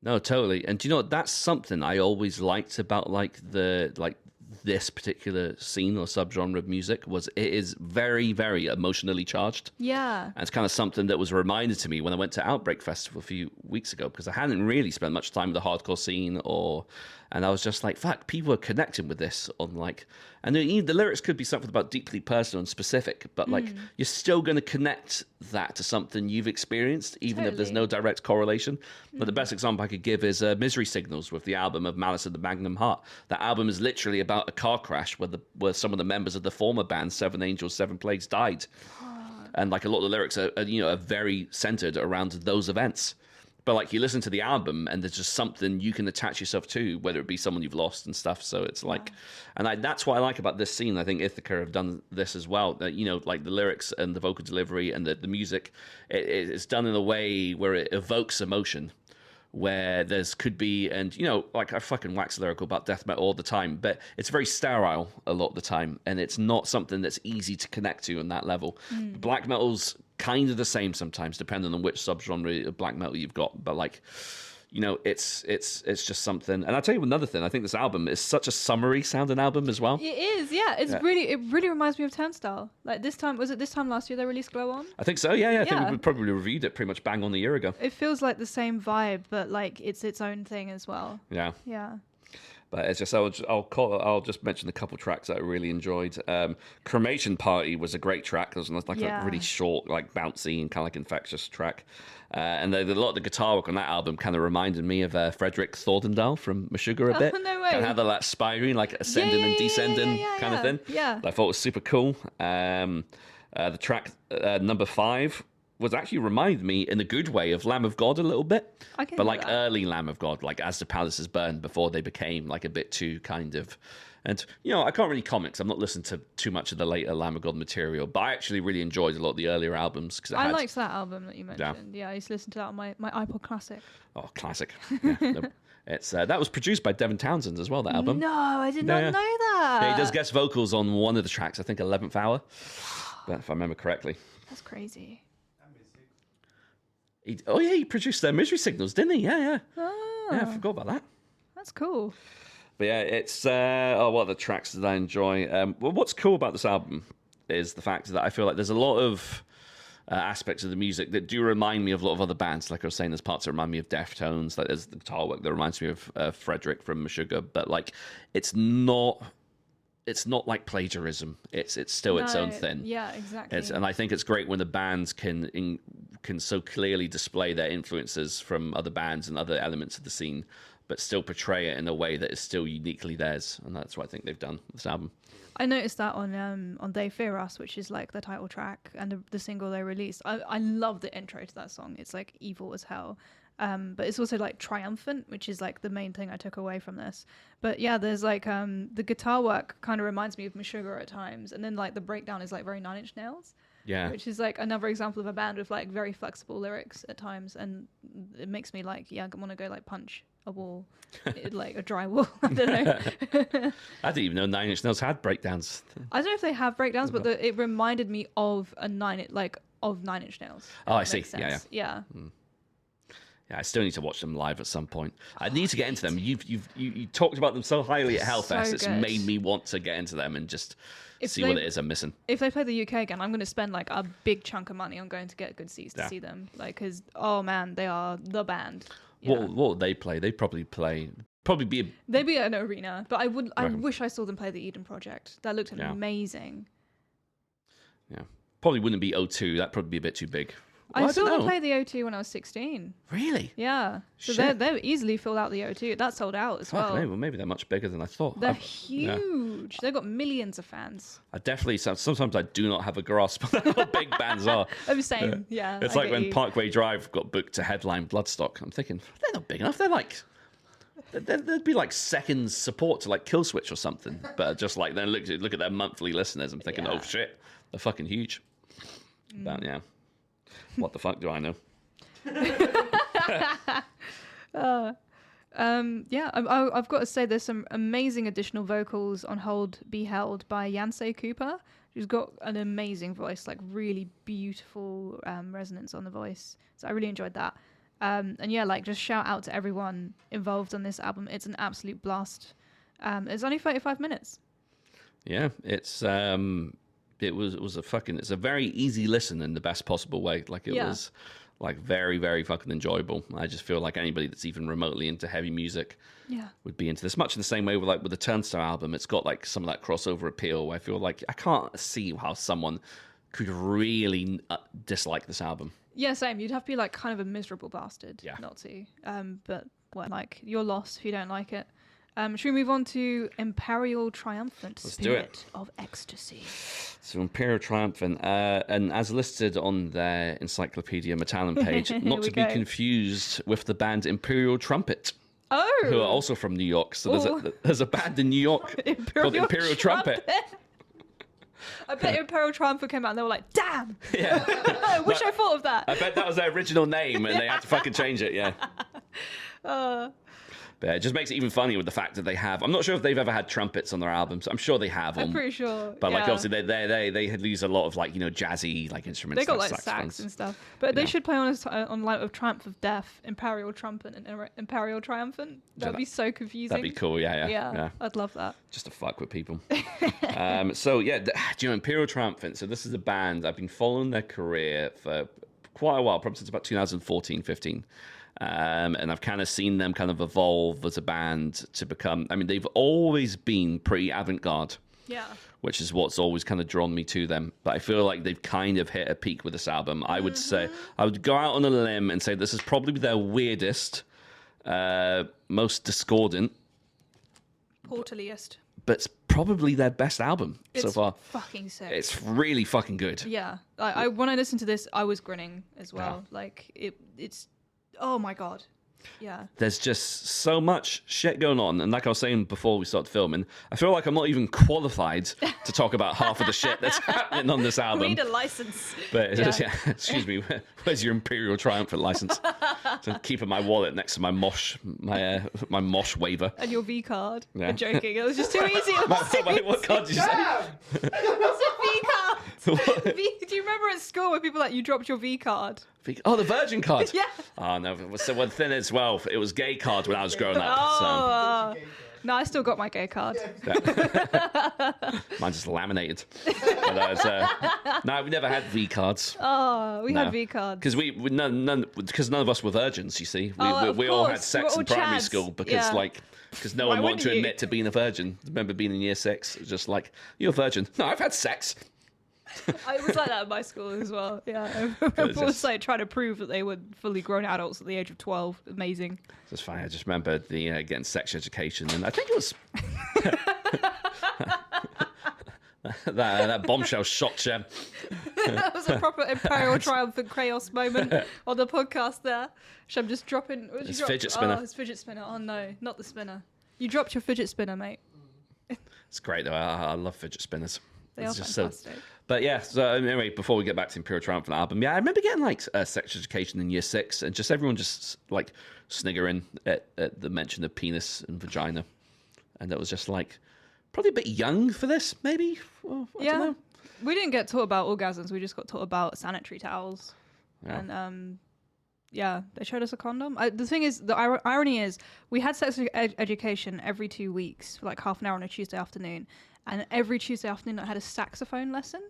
No, totally. And do you know what? That's something I always liked about this particular scene or subgenre of music, was it is very, very emotionally charged. Yeah. And it's kind of something that was reminded to me when I went to Outbreak Festival a few weeks ago, because I hadn't really spent much time with the hardcore scene, and I was just like, fuck, people are connecting with this on like, and the lyrics could be something about deeply personal and specific, but like you're still going to connect that to something you've experienced, even if there's no direct correlation. But the best example I could give is Misery Signals with the album of Malice of the Magnum Heart. That album is literally about a car crash where some of the members of the former band, Seven Angels, Seven Plagues, died. And like a lot of the lyrics are very centered around those events. But like you listen to the album and there's just something you can attach yourself to, whether it be someone you've lost and stuff. So it's like, and that's what I like about this scene. I think Ithaca have done this as well. That like the lyrics and the vocal delivery and the music, it's done in a way where it evokes emotion. Where could be, and like I fucking wax lyrical about death metal all the time, but it's very sterile a lot of the time, and it's not something that's easy to connect to on that level. Black metal's kind of the same sometimes, depending on which subgenre of black metal you've got, but like, it's just something. And I'll tell you another thing, I think this album is such a summery sounding album as well. It is, yeah. It really reminds me of Turnstile. Like this time last year they released Glow On? I think so, yeah. I think we probably reviewed it pretty much bang on a year ago. It feels like the same vibe, but like it's its own thing as well. Yeah. Yeah. But it's just I'll just mention a couple tracks that I really enjoyed. Cremation Party was a great track. It was like a really short, like bouncy and kind of like infectious track. And a lot of the guitar work on that album kind of reminded me of Frederick Thorndendahl from Meshuggah a bit. Oh, no way. Kind of had that spirally, like ascending and descending kind of thing. Yeah. I thought it was super cool. The track number 5 was actually reminded me in a good way of Lamb of God a little bit, but like early Lamb of God, like As the Palaces Burn, before they became like a bit too kind of, and I can't really comment because I'm not listening to too much of the later Lamb of God material, but I actually really enjoyed a lot of the earlier albums because I liked that album that you mentioned. Yeah, I used to listen to that on my iPod Classic. Oh, classic! Yeah, it's that was produced by Devin Townsend as well. That album. No, I did not know that. Yeah, he does guest vocals on one of the tracks. I think 11th Hour, if I remember correctly. That's crazy. He produced their Misery Signals, didn't he? Yeah. Oh. Yeah, I forgot about that. That's cool. But yeah, it's what are the tracks that I enjoy? Well, what's cool about this album is the fact that I feel like there's a lot of aspects of the music that do remind me of a lot of other bands. Like I was saying, there's parts that remind me of Deftones. Like there's the guitar work that reminds me of Frederick from Meshuggah. But like, it's not like plagiarism. It's still its own thing. Yeah, exactly. And I think it's great when the bands can so clearly display their influences from other bands and other elements of the scene, but still portray it in a way that is still uniquely theirs. And that's what I think they've done with this album. I noticed that on They Fear Us, which is like the title track and the single they released. I love the intro to that song. It's like evil as hell. But it's also like triumphant, which is like the main thing I took away from this. But yeah, there's like the guitar work kind of reminds me of Meshuggah at times, and then like the breakdown is like very Nine Inch Nails. Yeah. Which is like another example of a band with like very flexible lyrics at times, and it makes me like, I want to go like punch a wall, like a dry wall. I don't know. I didn't even know Nine Inch Nails had breakdowns. I don't know if they have breakdowns, but it reminded me of Nine Inch Nails. Oh, I see. Sense. Yeah. Yeah, I still need to watch them live at some point. I need to get into them. You talked about them so highly at Hellfest. So it's good. made me want to get into them and just see what it is I'm missing. If they play the UK again, I'm going to spend like a big chunk of money on going to get good seats to see them. Like, because oh man, they are the band. Yeah. What would they play? They'd probably be. They'd be at an arena, but I wish I saw them play the Eden Project. That looked amazing. Yeah, probably wouldn't be O2. That'd probably be a bit too big. I saw them play the O2 when I was 16. Really? Yeah. So they're easily filled out the O2. That sold out as well. Maybe they're much bigger than I thought. They're huge. Yeah. They've got millions of fans. I definitely sometimes I do not have a grasp on how big bands are. I'm saying, yeah. It's like when Parkway Drive got booked to headline Bloodstock. I'm thinking they're not big enough. They're like they'd be like second support to like Killswitch or something. But just like then look at their monthly listeners. I'm thinking, oh shit, they're fucking huge. But yeah. What the fuck do I know? I've got to say there's some amazing additional vocals on Hold Be Held by Yancey Cooper, who's got an amazing voice, like really beautiful resonance on the voice. So I really enjoyed that. And yeah, like just shout out to everyone involved on this album. It's an absolute blast. It's only 35 minutes. Yeah, it's it's a very easy listen in the best possible way. Like it was like very, very fucking enjoyable. I just feel like anybody that's even remotely into heavy music would be into this. Much in the same way with the Turnstile album, it's got like some of that crossover appeal where I feel like I can't see how someone could really dislike this album. Yeah, same. You'd have to be like kind of a miserable bastard not to. But like your loss if you don't like it. Should we move on to Imperial Triumphant, Spirit of Ecstasy? So Imperial Triumphant, and as listed on their Encyclopedia Metallum page, not to be confused with the band Imperial Trumpet. Oh! Who are also from New York. So there's a band in New York called Imperial Trumpet. I bet Imperial Triumphant came out and they were like, damn! Yeah. I wish I thought of that. I bet that was their original name and they had to fucking change it, yeah. But it just makes it even funnier with the fact that they have. I'm not sure if they've ever had trumpets on their albums. I'm sure they have. I'm pretty sure. But like obviously they use a lot of like jazzy like instruments. They got like sax and stuff. But they should play on Light of Triumph of Death, Imperial Trumpet and Imperial Triumphant. That'd be so confusing. That'd be cool. Yeah. I'd love that. Just to fuck with people. So yeah, Imperial Triumphant. So this is a band I've been following their career for quite a while, probably since about 2014, 15. And I've kind of seen them kind of evolve as a band to become, they've always been pretty avant-garde. Yeah. Which is what's always kind of drawn me to them. But I feel like they've kind of hit a peak with this album. I would say, I would go out on a limb and say this is probably their weirdest, most discordant. Portaliest. But it's probably their best album so far. It's fucking sick. It's really fucking good. Yeah. When I listened to this, I was grinning as well. Yeah. Like, it's... Oh my god. Yeah. There's just so much shit going on. And like I was saying before we started filming, I feel like I'm not even qualified to talk about half of the shit that's happening on this album. We need a license. But excuse me, where's your Imperial Triumphant license? So keeping my wallet next to my mosh waiver. And your V card. Yeah. I'm joking. It was just too easy. What card did you say? It's a V card. Do you remember at school where people you dropped your V card? Oh, the Virgin card. Yeah. Oh no. So one thing as well, it was gay card when I was growing up. Oh. So. No, I still got my gay card. Mine's just laminated. But no, we never had V cards. Oh, we had V cards. Because none of us were virgins, you see. We all had sex in primary school because no one wanted to admit to being a virgin. I remember being in year 6. It was just like, you're a virgin. No, I've had sex. I was like that at my school as well. Yeah, I was like trying to prove that they were fully grown adults at the age of 12. Amazing. It's funny. I just remember the getting sex education, and I think it was that bombshell shot you. That was a proper Imperial Triumphant chaos moment on the podcast there. Which I'm just dropping. It's fidget spinner. Oh, it's fidget spinner. Oh no, not the spinner. You dropped your fidget spinner, mate. It's great though. I love fidget spinners. They are just fantastic. But yeah, so anyway, before we get back to Imperial Triumphant album, yeah, I remember getting like sex education in year 6, and just everyone just like sniggering at the mention of penis and vagina, and that was just like probably a bit young for this, maybe. Well, I don't know. We didn't get taught about orgasms. We just got taught about sanitary towels, and they showed us a condom. The thing is, the irony is, we had sex education every 2 weeks for like half an hour on a Tuesday afternoon. And every Tuesday afternoon, I had a saxophone lesson.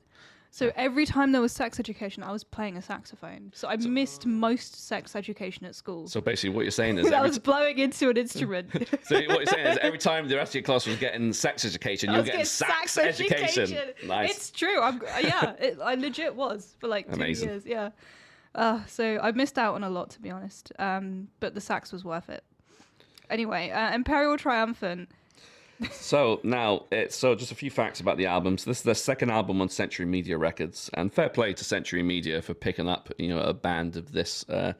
So every time there was sex education, I was playing a saxophone. So I missed most sex education at school. So basically what you're saying is... I was blowing into an instrument. So what you're saying is every time the rest of your class was getting sex education, you were getting sax education. Nice. It's true. I legit was for like 2 years. Yeah. So I missed out on a lot, to be honest. But the sax was worth it. Anyway, Imperial Triumphant... So now, just a few facts about the album. So this is their second album on Century Media Records, and fair play to Century Media for picking up, a band of this that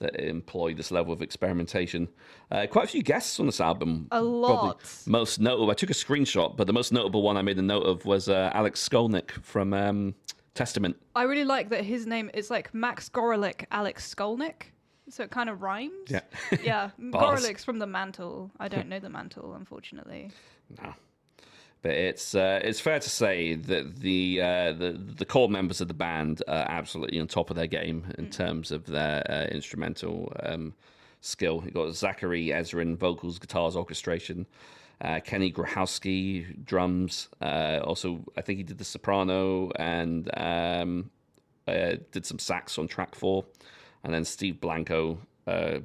employ this level of experimentation. Quite a few guests on this album. A lot. Probably most notable. I took a screenshot, but the most notable one I made a note of was Alex Skolnick from Testament. I really like that his name is like Max Gorelick, Alex Skolnick. So it kind of rhymes. Yeah. Yeah. Gorelick's from The Mantle. I don't know The Mantle, unfortunately. No. But it's fair to say that the core members of the band are absolutely on top of their game in terms of their instrumental skill. You've got Zachary Ezrin, vocals, guitars, orchestration. Kenny Grahowski, drums. Also, I think he did the soprano and did some sax on track 4. And then Steve Blanco,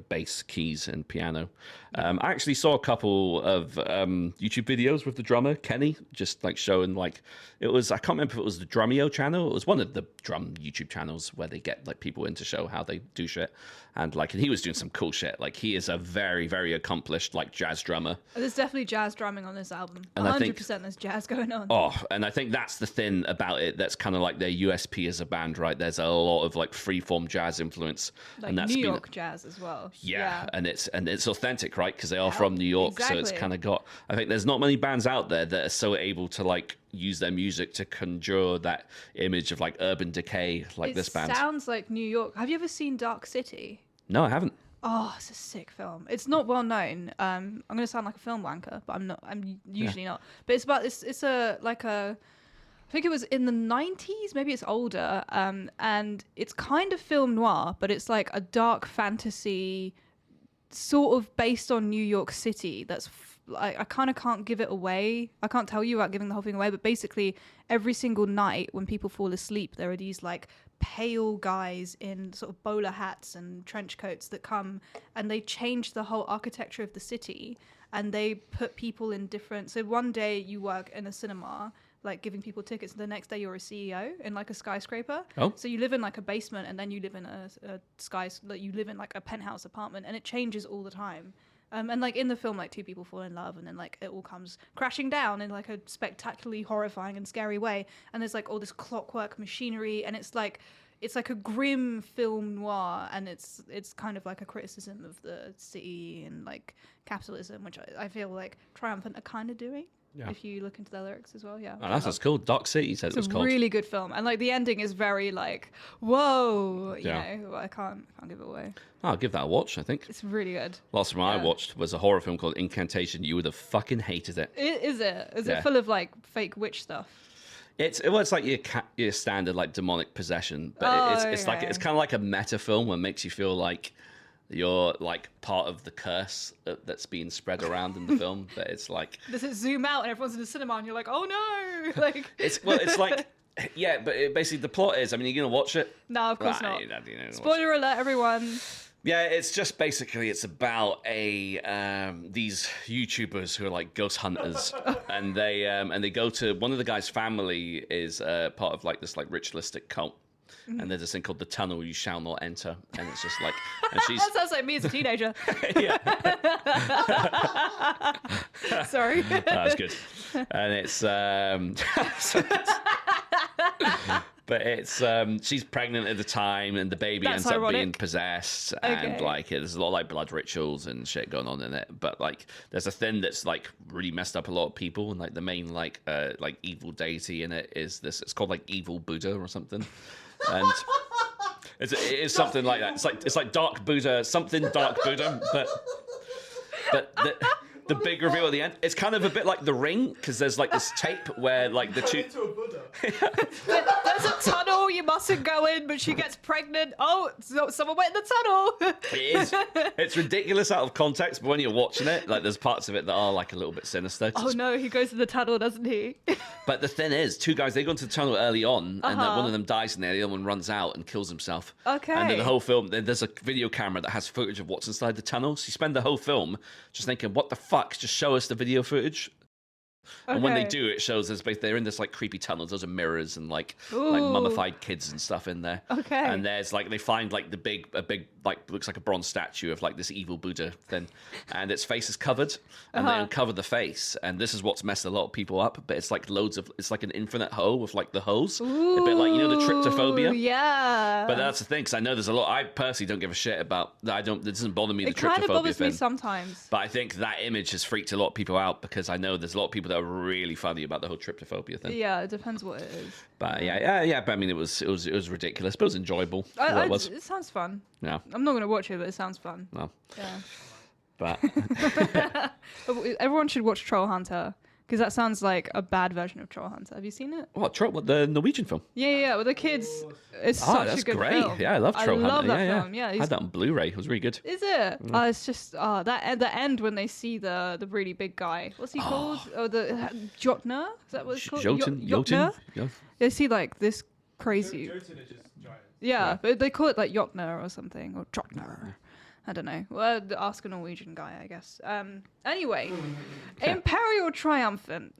bass, keys, and piano. I actually saw a couple of YouTube videos with the drummer, Kenny, just like showing like, I can't remember if it was the Drumeo channel. It was one of the drum YouTube channels where they get like people in to show how they do shit. And he was doing some cool shit. Like he is a very, very accomplished like jazz drummer. There's definitely jazz drumming on this album. And 100% there's jazz going on. Oh, and I think that's the thing about it that's kind of like their USP as a band, right? There's a lot of like freeform jazz influence. Like and that's New York jazz as well. Yeah, and it's authentic, right? Because they are from New York, so it's kind of got... I think there's not many bands out there that are so able to like use their music to conjure that image of like urban decay like this band. It sounds like New York. Have you ever seen Dark City? No, I haven't. Oh, it's a sick film. It's not well known. I'm going to sound like a film wanker, but I'm not. I'm usually not. But it's about I think it was in the 90s, maybe it's older, and it's kind of film noir, but it's like a dark fantasy sort of based on New York City. That's I kind of can't give it away. I can't tell you about giving the whole thing away, but basically every single night when people fall asleep, there are these like pale guys in sort of bowler hats and trench coats that come and they change the whole architecture of the city, and they put people in different... So one day you work in a cinema, like giving people tickets, and the next day you're a CEO in like a skyscraper. Oh. So you live in like a basement, and then you live in you live in like a penthouse apartment, and it changes all the time. And like in the film, like two people fall in love, and then like it all comes crashing down in like a spectacularly horrifying and scary way. And there's like all this clockwork machinery, and it's like a grim film noir, and it's kind of like a criticism of the city and like capitalism, which I feel like Triumphant are kind of doing. Yeah. If you look into their lyrics as well, yeah. Oh, that's cool. Dark City, you said it was called. It's a really good film, and like the ending is very like, whoa, you know. I can't give it away. I'll give that a watch. I think it's really good. Last one I watched was a horror film called Incantation. You would have fucking hated it. Is it? Is it full of like fake witch stuff? It's like your standard like demonic possession, but it's kind of like a meta film where it makes you feel like you're like part of the curse that's being spread around in the film. But it's like Does it zoom out and everyone's in the cinema and you're like, oh no? Like it's like yeah, but basically the plot is. I mean, you're gonna watch it? No, of course not. You're not gonna watch it. Spoiler alert, everyone. Yeah, it's just basically it's about these YouTubers who are like ghost hunters, and they go to one of the guys' family is part of like this like ritualistic cult. And there's this thing called the tunnel you shall not enter, and it's just like, and she's That sounds like me as a teenager. yeah, Sorry. that's good, and it's but it's she's pregnant at the time, and the baby That's ends up being ironic. possessed, and Okay. like there's a lot of like blood rituals and shit going on in it. But like there's a thing that's like really messed up a lot of people, and like the main like evil deity in it is this. It's called like evil Buddha or something, and. It is something like that. It's like Dark Buddha, something Dark Buddha, but the big reveal at the end. It's kind of a bit like The Ring because there's like this tape where like the two. Into a Buddha. There's a tunnel you mustn't go in, but she gets pregnant. Oh, someone went in the tunnel. It is. It's ridiculous out of context, but when you're watching it, like there's parts of it that are like a little bit sinister. Oh no, he goes to the tunnel, doesn't he? But the thing is, two guys, they go into the tunnel early on, and then one of them dies in there, the other one runs out and kills himself. Okay. And then the whole film, there's a video camera that has footage of what's inside the tunnel. So you spend the whole film just thinking, what the fuck? Just show us the video footage. And when they Okay. do, it shows they're in this like creepy tunnels. Those are mirrors and like Ooh. mummified kids and stuff in there. Okay. And there's like they find like a big like looks like a bronze statue of like this evil Buddha thing, and its face is covered, and they uncover the face, and this is what's messed a lot of people up. But it's like it's like an infinite hole with like the holes, a bit like the tryptophobia. Ooh, yeah. But that's the thing, because I know there's a lot. I personally don't give a shit about. It doesn't bother me. It The kind of tryptophobia bothers thing. me sometimes. But I think that image has freaked a lot of people out because I know there's a lot of people that are really funny about the whole tryptophobia thing. Yeah, it depends what it is. But yeah. But I mean, it was ridiculous, but it was enjoyable. for what it was. It sounds fun. Yeah. I'm not going to watch it, but it sounds fun. Well, Yeah. but Everyone should watch Troll Hunter because that sounds like a bad version of Troll Hunter. Have you seen it? what the Norwegian film? Yeah, with the kids. It's Oh, such that's a good great. film. Yeah, I love Troll Hunter. I love that yeah, film. Yeah, I had that on Blu-ray. It was really good. Is it? It's just the end when they see the really big guy. What's he called? Oh, the Jotner. Is that what it's called? Jotun. Jotner? Yeah. They see like this crazy. Jotun are just giants. Yeah, but they call it like Jotner or something or Jotner. I don't know. Well, ask a Norwegian guy, I guess. Anyway, Imperial Triumphant.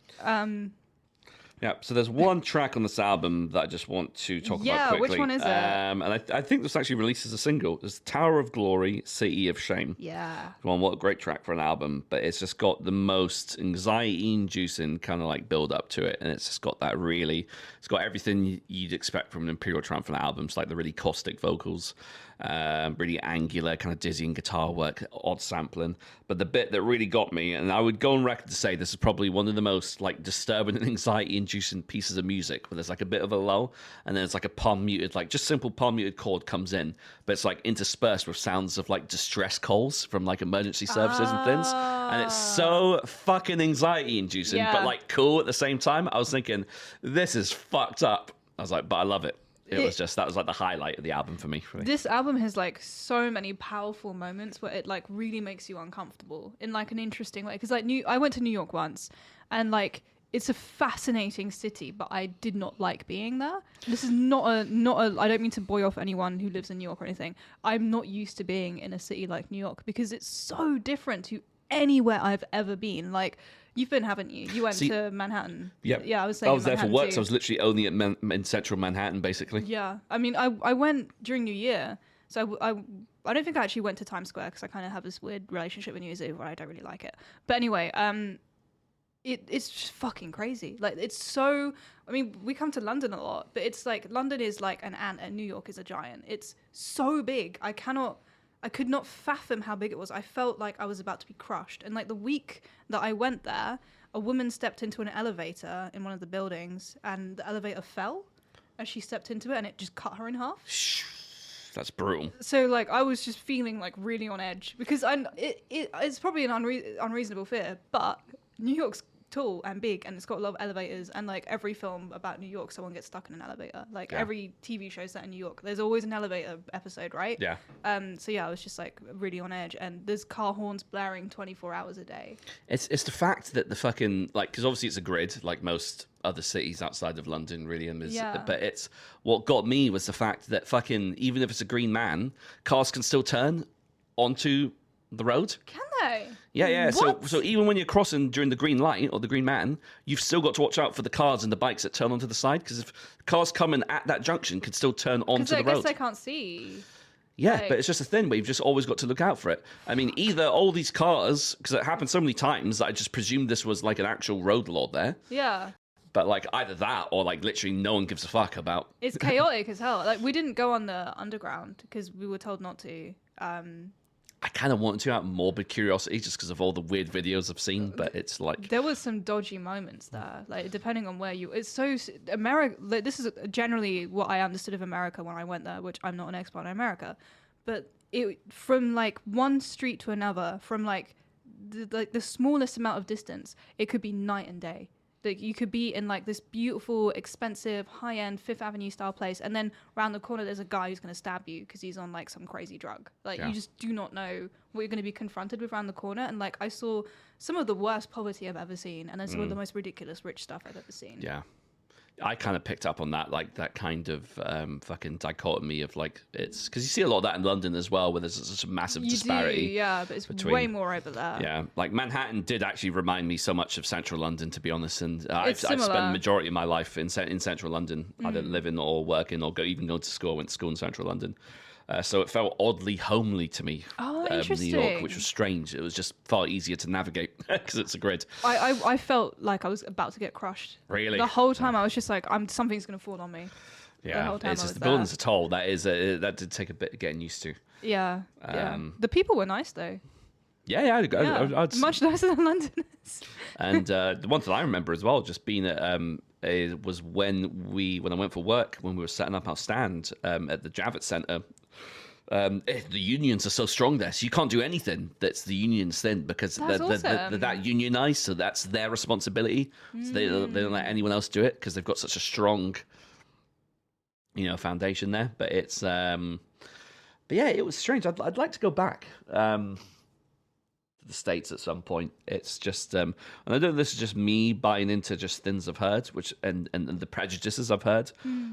Yeah, so there's one track on this album that I just want to talk about Yeah, quickly. which one is it? And I think this actually released as a single. It's Tower of Glory, City of Shame. Yeah. Come on, what a great track for an album. But it's just got the most anxiety-inducing kind of like build up to it. And it's just got that really, it's got everything you'd expect from an Imperial Triumphant album. It's like the really caustic vocals, really angular, kind of dizzying guitar work, odd sampling. But the bit that really got me, and I would go on record to say this is probably one of the most like disturbing and anxiety-inducing pieces of music, where there's like a bit of a lull, and then it's like a palm muted, like just simple palm muted chord comes in, but it's like interspersed with sounds of like distress calls from like emergency services and things, and it's so fucking anxiety-inducing, Yeah. but like cool at the same time. I was thinking, this is fucked up. I was like, but I love it. It was just, that was like the highlight of the album for me. This album has like so many powerful moments where it like really makes you uncomfortable in like an interesting way. Because like I went to New York once, and like it's a fascinating city, but I did not like being there. This is not a. I don't mean to boy off anyone who lives in New York or anything. I'm not used to being in a city like New York because it's so different to anywhere I've ever been. Like. You've been, haven't you? You went to Manhattan. Yep. Yeah, I was saying. I was there for work, too. so I was literally only in central Manhattan, basically. Yeah, I mean, I went during New Year, so I don't think I actually went to Times Square because I kind of have this weird relationship with New Year's Eve where I don't really like it. But anyway, it's just fucking crazy. Like it's so. I mean, we come to London a lot, but it's like London is like an ant and New York is a giant. It's so big. I could not fathom how big it was. I felt like I was about to be crushed. And like the week that I went there, a woman stepped into an elevator in one of the buildings, and the elevator fell as she stepped into it, and it just cut her in half. That's brutal. So like I was just feeling like really on edge because it's probably an unreasonable fear, but New York's tall and big, and it's got a lot of elevators. And like every film about New York, someone gets stuck in an elevator. Like every TV show set in New York, there's always an elevator episode, right? Yeah. So yeah, I was just like really on edge, and there's car horns blaring 24 hours a day. It's the fact that the fucking, like, because obviously it's a grid, like most other cities outside of London, really, but it's what got me was the fact that fucking, even if it's a green man, cars can still turn onto the road. Can they? Yeah. What? So even when you're crossing during the green light or the green man, you've still got to watch out for the cars and the bikes that turn onto the side, because if cars coming at that junction can still turn onto the road. I guess they can't see. Yeah, Like, but it's just a thing where you've just always got to look out for it. I mean, either all these cars, because it happened so many times that I just presumed this was like an actual road law there. Yeah. But like either that or like literally no one gives a fuck about. It's chaotic as hell. Like we didn't go on the underground because we were told not to. I kind of wanted to out of morbid curiosity just because of all the weird videos I've seen, but it's like there was some dodgy moments there. Like depending on where you, it's so America. Like, this is generally what I understood of America when I went there, which I'm not an expert in America, but it from like one street to another, from like the smallest amount of distance, it could be night and day. Like you could be in like this beautiful, expensive, high-end Fifth Avenue style place, and then around the corner there's a guy who's going to stab you because he's on like some crazy drug. Like you just do not know what you're going to be confronted with around the corner. And like I saw some of the worst poverty I've ever seen, and then some of the most ridiculous rich stuff I've ever seen. Yeah. I kind of picked up on that, like that kind of fucking dichotomy of like it's because you see a lot of that in London as well, where there's such a massive disparity. Yeah, but it's way more over there. Yeah, like Manhattan did actually remind me so much of Central London, to be honest. And I've similar. spent the majority of my life in Central London. I didn't live in or work in or even go to school. I went to school in Central London. So it felt oddly homely to me. Oh, New interesting. York, which was strange. It was just far easier to navigate because it's a grid. I felt like I was about to get crushed. Really? The whole time I was just like, something's going to fall on me. Yeah, the whole time it's I just was the there. buildings are tall. That did take a bit of getting used to. Yeah. The people were nice though. Yeah. I'd Much nicer than Londoners. And the one thing I remember as well, just being at it was when I went for work, when we were setting up our stand at the Javits Centre. The unions are so strong there, so you can't do anything that's the union's thing because they're that unionized, so that's their responsibility. So they don't let anyone else do it because they've got such a strong, foundation there. But it's, but yeah, it was strange. I'd like to go back to the States at some point. It's just, and I don't know if this is just me buying into just things I've heard, and the prejudices I've heard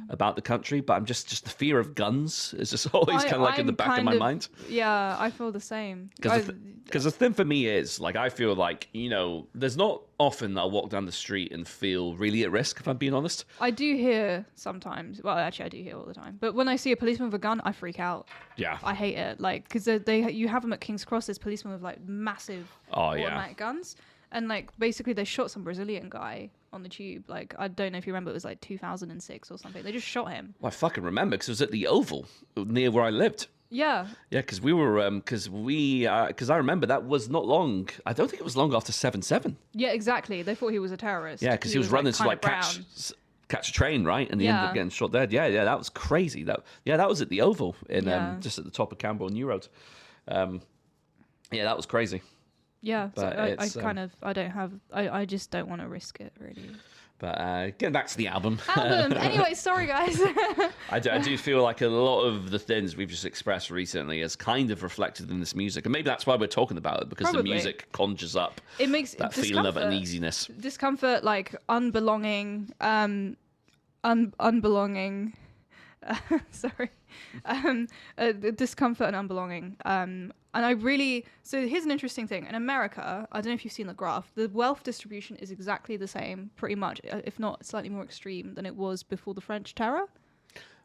about the country, but I'm just the fear of guns is just always kind of like in the back of my mind. Yeah, I feel the same. Because the thing for me is, like, I feel like, there's not often that I'll walk down the street and feel really at risk, if I'm being honest. I do hear sometimes, well, actually I do hear all the time, but when I see a policeman with a gun, I freak out. Yeah. I hate it. Like, because you have them at King's Cross, there's policemen with like massive automatic guns. And like, basically they shot some Brazilian guy on the tube. Like, I don't know if you remember, it was like 2006 or something. They just shot him. Well, I fucking remember because it was at the Oval near where I lived. Yeah. Yeah, because we were, because I remember that was not long. I don't think it was long after 7/7. Yeah, exactly. They thought he was a terrorist. Yeah, because he was running to like catch a train, right? And he ended up getting shot dead. Yeah, that was crazy. That was at the Oval in just at the top of Camberwell New Road. Yeah, that was crazy. Yeah, but so I just don't want to risk it really. But getting back to the album. Anyway, sorry guys. I do feel like a lot of the things we've just expressed recently is kind of reflected in this music, and maybe that's why we're talking about it, because Probably. the music conjures up it makes that feeling of uneasiness, discomfort, like unbelonging, unbelonging. Sorry, discomfort and unbelonging. And so here's an interesting thing. In America, I don't know if you've seen the graph, the wealth distribution is exactly the same, pretty much, if not slightly more extreme than it was before the French Terror.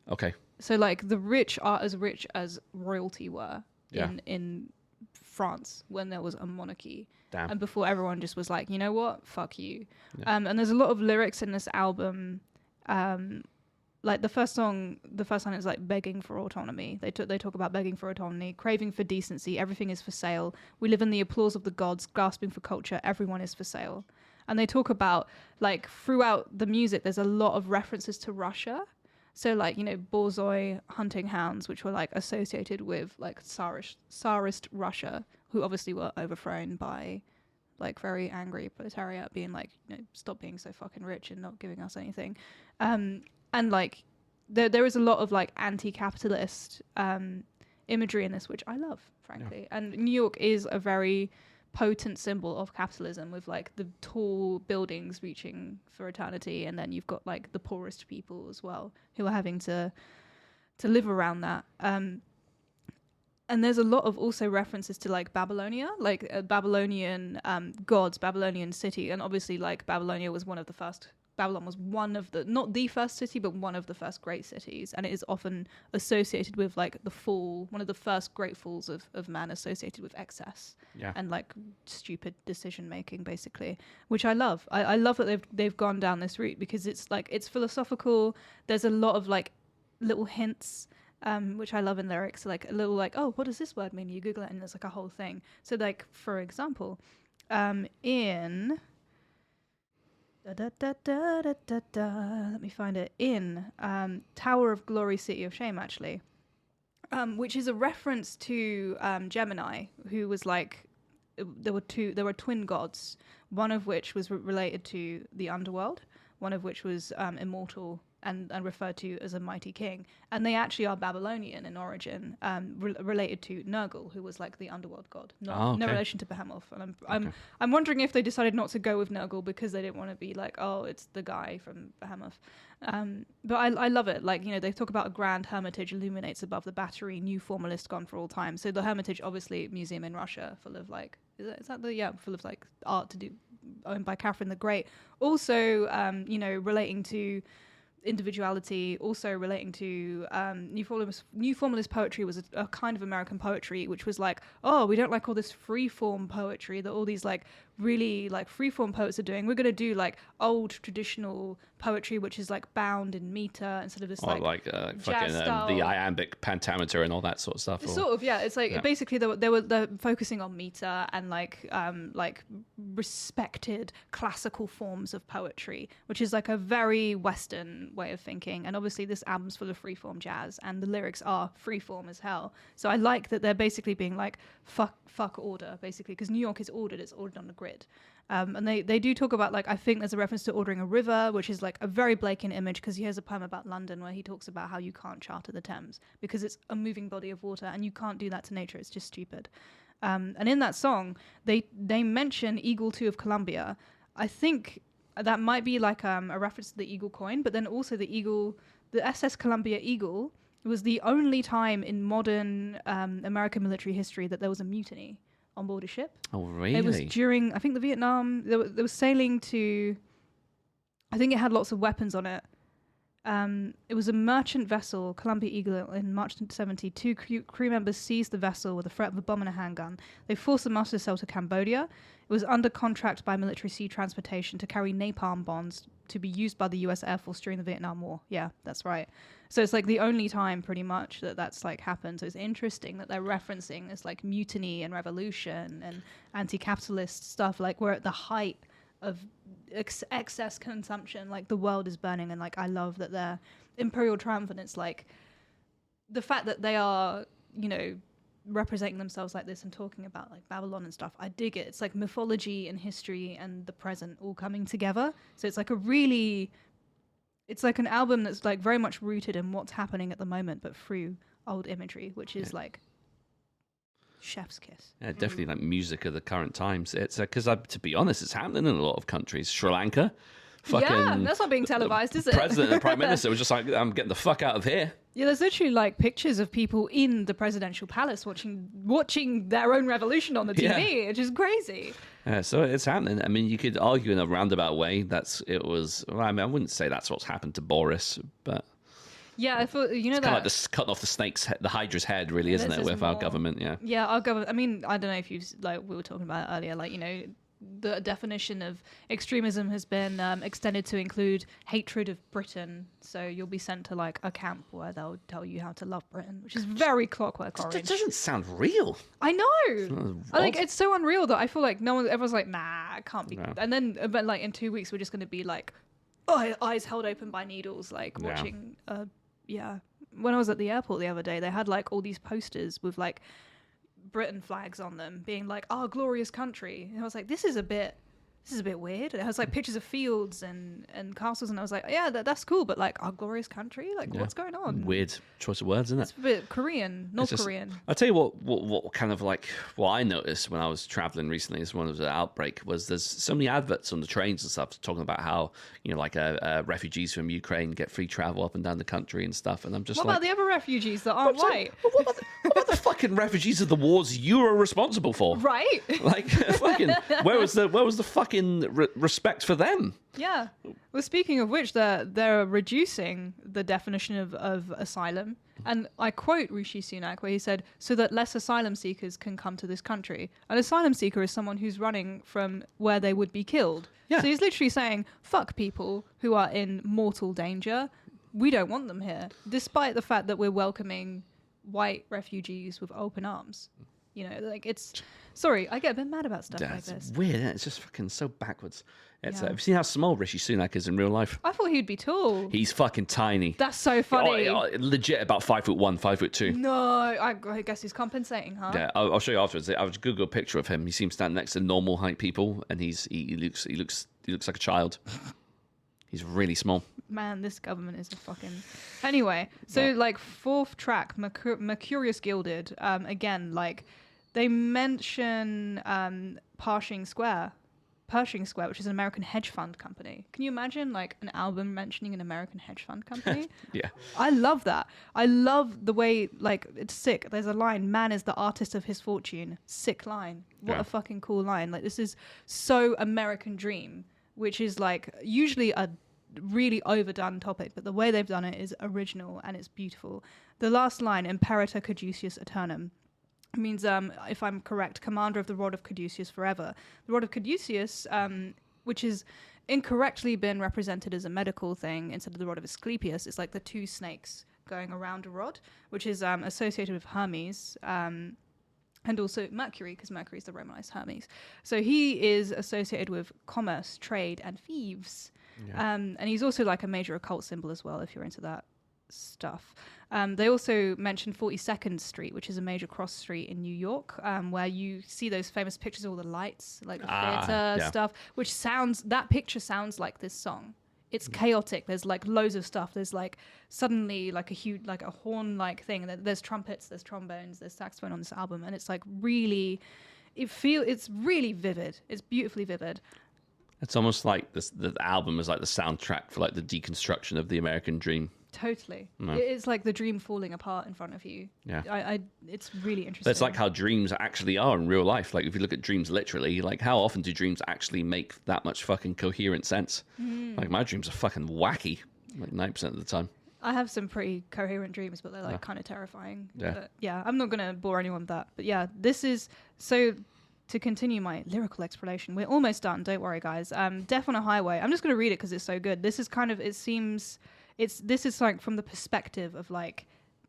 Okay. So like the rich are as rich as royalty were in France when there was a monarchy. Damn. And before everyone just was like, you know what, fuck you. Yeah. And there's a lot of lyrics in this album. Like the first line is like begging for autonomy. They talk about begging for autonomy, craving for decency. Everything is for sale. We live in the applause of the gods, grasping for culture. Everyone is for sale. And they talk about, like, throughout the music, there's a lot of references to Russia. So like, Borzoi hunting hounds, which were like associated with like Tsarist Russia, who obviously were overthrown by like very angry proletariat being like, stop being so fucking rich and not giving us anything. And like there is a lot of like anti-capitalist imagery in this, which I love, frankly. And New York is a very potent symbol of capitalism, with like the tall buildings reaching for eternity, and then you've got like the poorest people as well who are having to live around that. And there's a lot of also references to like Babylonia, like Babylonian gods, Babylonian city, and obviously like Babylonia was one of the first. Babylon was one of the, not the first city, but one of the first great cities, and it is often associated with like the fall, one of the first great falls of man, associated with excess and like stupid decision making, basically, which I love. I love that they've gone down this route, because it's like, it's philosophical. There's a lot of like little hints, which I love in lyrics, like a little like, oh, what does this word mean? You Google it and there's like a whole thing. So like, for example, in let me find it, in Tower of Glory, City of Shame, actually, which is a reference to Gemini, who was like, there were twin gods, one of which was related to the underworld, one of which was immortal and referred to as a mighty king, and they actually are Babylonian in origin, related to Nergal, who was like the underworld god, no relation to Behemoth. And I'm wondering if they decided not to go with Nergal because they didn't want to be like, oh, it's the guy from Behemoth. But I love it. Like, they talk about a grand hermitage illuminates above the battery, new formalist gone for all time. So the Hermitage, obviously, museum in Russia, full of like, full of like art to do, owned by Catherine the Great. Also, relating to individuality, also relating to new formalist poetry was a kind of American poetry, which was like, oh, we don't like all this freeform poetry that all these like really like freeform poets are doing. We're going to do like old traditional poetry, which is like bound in meter instead of this fucking the iambic pentameter and all that sort of stuff. It's like basically they're focusing on meter and like respected classical forms of poetry, which is like a very Western way of thinking. And obviously this album's full of freeform jazz, and the lyrics are freeform as hell. So I like that they're basically being like, fuck order, basically, because New York is ordered. It's ordered on the grid. And they do talk about, like, I think there's a reference to ordering a river, which is like a very blatant image, because he has a poem about London where he talks about how you can't charter the Thames because it's a moving body of water and you can't do that to nature. It's just stupid. And in that song, they mention Eagle 2 of Columbia. I think that might be like a reference to the Eagle coin, but then also the SS Columbia Eagle was the only time in modern American military history that there was a mutiny on board a ship. Oh, really? It was during, I think, the Vietnam. There was sailing to, I think it had lots of weapons on it. It was a merchant vessel, Columbia Eagle, in March 1970. Two crew members seized the vessel with the threat of a bomb and a handgun. They forced the master to sail to Cambodia. It was under contract by military sea transportation to carry napalm bombs to be used by the U.S. Air Force during the Vietnam War. Yeah, that's right. So it's like the only time pretty much that's like happened. So it's interesting that they're referencing this like mutiny and revolution and anti-capitalist stuff. Like we're at the height of excess consumption, like the world is burning, and like I love that they're Imperial Triumphant. It's like the fact that they are, representing themselves like this and talking about like Babylon and stuff. I dig it. It's like mythology and history and the present all coming together. So it's like it's like an album that's like very much rooted in what's happening at the moment, but through old imagery, which is like chef's kiss. Yeah, definitely like music of the current times. It's because to be honest, it's happening in a lot of countries. Sri Lanka, that's not being televised, is it? President and Prime Minister was just like, I'm getting the fuck out of here. Yeah, there's literally like pictures of people in the presidential palace watching their own revolution on the TV, which is crazy. Yeah, so it's happening. I mean, you could argue in a roundabout way I wouldn't say that's what's happened to Boris, but yeah, I thought it's kind of like this cutting off the Hydra's head, really, isn't it? With our government, yeah, our government. I mean, I don't know if we were talking about it earlier, like the definition of extremism has been extended to include hatred of Britain. So you'll be sent to like a camp where they'll tell you how to love Britain, which is very Clockwork Orange. It doesn't sound real. I know. It's so unreal that I feel like everyone's like, nah, it can't be. No. And then, but like in 2 weeks, we're just going to be like, eyes held open by needles, like watching. When I was at the airport the other day, they had like all these posters with like Britain flags on them, being like, "Our glorious country." And I was like, this is a bit weird. It has like pictures of fields and castles, and I was like, yeah, that's cool, but like, our glorious country, like, what's going on? Weird choice of words, isn't it? It's a bit Korean, North Korean. I'll tell you what kind of like what I noticed when I was traveling recently is when there was an outbreak was there's so many adverts on the trains and stuff talking about how, you know, like refugees from Ukraine get free travel up and down the country and stuff, and I'm just What like, about the other refugees that aren't white? what about the fucking refugees of the wars you are responsible for? Right? Like, fucking, where was the fucking respect for them? Yeah. Well, speaking of which, they're reducing the definition of asylum. And I quote Rishi Sunak, where he said, so that less asylum seekers can come to this country. An asylum seeker is someone who's running from where they would be killed. Yeah. So he's literally saying, fuck people who are in mortal danger. We don't want them here, despite the fact that we're welcoming white refugees with open arms. You know, like, it's... Sorry, I get a bit mad about stuff like this. It's weird, isn't it? It's just fucking so backwards. It's, Yeah. have you seen how small Rishi Sunak is in real life? I thought he'd be tall. He's fucking tiny. That's so funny. Legit about 5'1", 5'2". No, I guess he's compensating, huh? Yeah, I'll show you afterwards. I was Google a picture of him. He seems standing next to normal height people, and he looks like a child. He's really small. Man, this government is a fucking... Anyway, so, like, fourth track, Mercurius Gilded, again, like, they mention Pershing Square, which is an American hedge fund company. Can you imagine, like, an album mentioning an American hedge fund company? Yeah. I love that. I love the way, like, it's sick. There's a line, man is the artist of his fortune. Sick line. What a fucking cool line. Like, this is so American dream, which is, like, usually a really overdone topic, but the way they've done it is original and it's beautiful. The last line, Imperator Caduceus Aeternum, means, if I'm correct, commander of the Rod of Caduceus forever. The Rod of Caduceus, which is incorrectly been represented as a medical thing instead of the Rod of Asclepius, it's like the two snakes going around a rod, which is associated with Hermes, and also Mercury, because Mercury is the Romanized Hermes. So he is associated with commerce, trade, and thieves. Yeah. And he's also like a major occult symbol as well, if you're into that stuff. They also mentioned 42nd Street, which is a major cross street in New York, where you see those famous pictures of all the lights, like the theater stuff, that picture sounds like this song. It's chaotic. There's like loads of stuff. There's like suddenly like a huge, like a horn like thing. And there's trumpets, there's trombones, there's saxophone on this album. And it's like really, it's really vivid. It's beautifully vivid. It's almost like the album is like the soundtrack for like the deconstruction of the American dream. Totally. No. It's like the dream falling apart in front of you. Yeah. It's really interesting. That's like how dreams actually are in real life. Like if you look at dreams literally, like how often do dreams actually make that much fucking coherent sense? Like my dreams are fucking wacky, like 9% of the time. I have some pretty coherent dreams, but they're like kind of terrifying. Yeah. But yeah, I'm not going to bore anyone with that. But yeah, this is... So to continue my lyrical exploration, we're almost done. Don't worry, guys. Death on a Highway. I'm just going to read it because it's so good. This is kind of... It seems... This is like from the perspective of like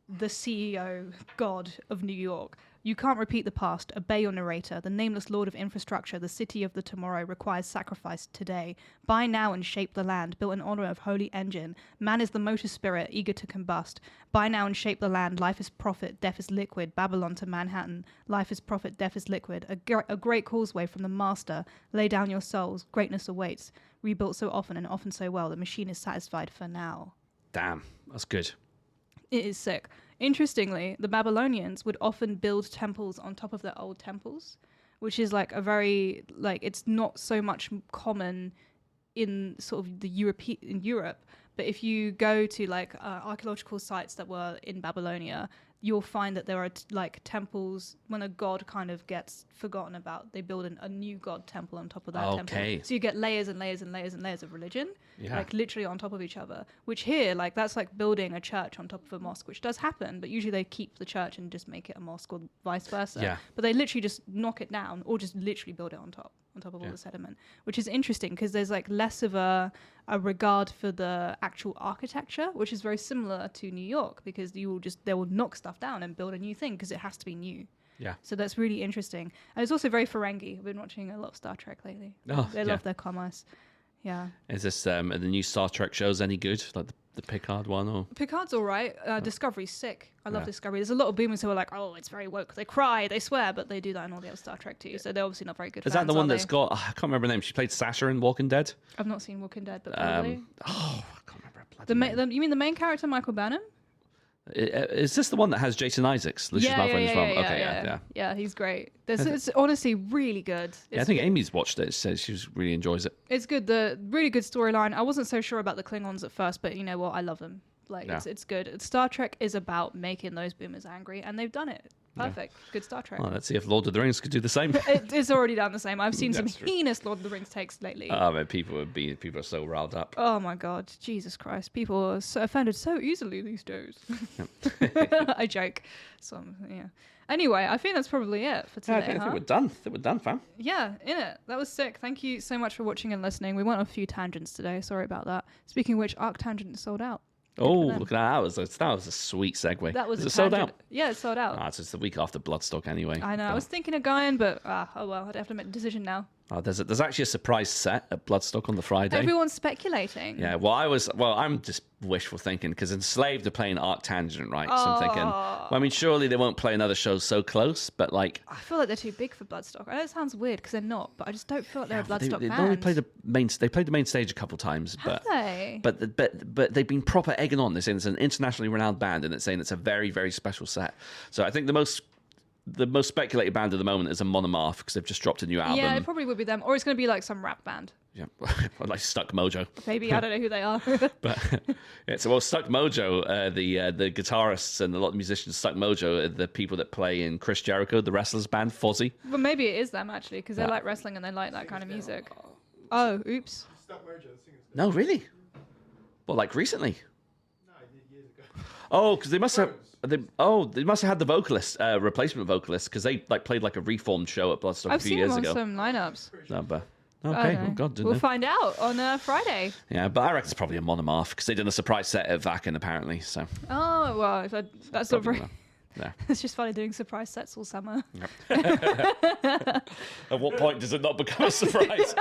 the CEO god of New York. You can't repeat the past. Obey your narrator. The nameless lord of infrastructure, the city of the tomorrow, requires sacrifice today. Buy now and shape the land, built in honor of holy engine. Man is the motor spirit, eager to combust. Buy now and shape the land. Life is profit, death is liquid. Babylon to Manhattan. Life is profit, death is liquid. A great causeway from the master. Lay down your souls. Greatness awaits. Rebuilt so often and often so well, the machine is satisfied for now. Damn, that's good. It is sick. Interestingly, the Babylonians would often build temples on top of their old temples, which is like a very, like, it's not so much common in sort of the in Europe. But if you go to like archaeological sites that were in Babylonia, you'll find that there are like temples when a god kind of gets forgotten about, they build a new god temple on top of that temple. So you get layers and layers and layers and layers of religion, like literally on top of each other, which here, like that's like building a church on top of a mosque, which does happen, but usually they keep the church and just make it a mosque or vice versa. Yeah. But they literally just knock it down or just literally build it on top of all the sediment, which is interesting because there's like less of a regard for the actual architecture, which is very similar to New York, because they will knock stuff down and build a new thing because it has to be new. Yeah. So that's really interesting. And it's also very Ferengi. I've been watching a lot of Star Trek lately. They love their commerce. Yeah. Is this are the new Star Trek shows any good? Like the Picard one? Or Picard's all right. Discovery's sick. I love Discovery. There's a lot of boomers who are like, oh, it's very woke. They cry, they swear, but they do that in all the other Star Trek too. So they're obviously not very good. Is that the one that's got? I can't remember her name. She played Sasha in Walking Dead. I've not seen Walking Dead, but probably. I can't remember. Her bloody name. You mean the main character, Michael Burnham? Is this the one that has Jason Isaacs, Lucius Malfoy as well? Okay, yeah, he's great. It's honestly really good. I think Amy's watched it. Says she really enjoys it. It's good. The really good storyline. I wasn't so sure about the Klingons at first, but you know what? I love them. It's good. Star Trek is about making those boomers angry, and they've done it. Perfect. Yeah. Good Star Trek. Well, let's see if Lord of the Rings could do the same. It's already done the same. I've seen some heinous Lord of the Rings takes lately. Oh man, people are so riled up. Oh my God, Jesus Christ! People are so offended so easily these days. I joke. So yeah. Anyway, I think that's probably it for today. I think we're done. Fam. Yeah, in it. That was sick. Thank you so much for watching and listening. We went on a few tangents today. Sorry about that. Speaking of which, Arc Tangent is sold out. Oh, look at that. That was a sweet segue. Is it sold out? Yeah, it's sold out. It's the week after Bloodstock anyway. I know. I was thinking of going, but oh well, I'd have to make a decision now. Oh, there's actually a surprise set at Bloodstock on the Friday. Everyone's speculating. Yeah, I'm just wishful thinking because Enslaved are playing Arc Tangent, right? So I'm thinking, well, I mean, surely they won't play another show so close, but like, I feel like they're too big for Bloodstock. I know it sounds weird because they're not, but I just don't feel like they're a Bloodstock they band. only played they played the main stage a couple times, Have they? But they've been proper egging on. They're saying it's an internationally renowned band, and it's saying it's a very, very special set. So I think the most speculated band at the moment is a Monomarth because they've just dropped a new album. Yeah, it probably would be them, or it's going to be like some rap band. Yeah, like Stuck Mojo. Maybe, I don't know who they are. But Stuck Mojo, the guitarists and a lot of musicians, Stuck Mojo are the people that play in Chris Jericho, the wrestlers band, Fozzy. Well, maybe it is them actually because they like wrestling and they like that kind of music. Oh, oops. Stuck Mojo, the singers. No, really? Well, like recently? No, years ago. Oh, because they must have. They must have had the vocalist, replacement vocalist, because they played a reformed show at Bloodstock a few years ago. I've seen them on some lineups. No, but okay, oh god, we'll find out on Friday. Yeah, but I reckon it's probably a Monomarth because they did a surprise set at Vacan apparently. So. Oh well, that's not very. Yeah. It's just funny doing surprise sets all summer. At what point does it not become a surprise?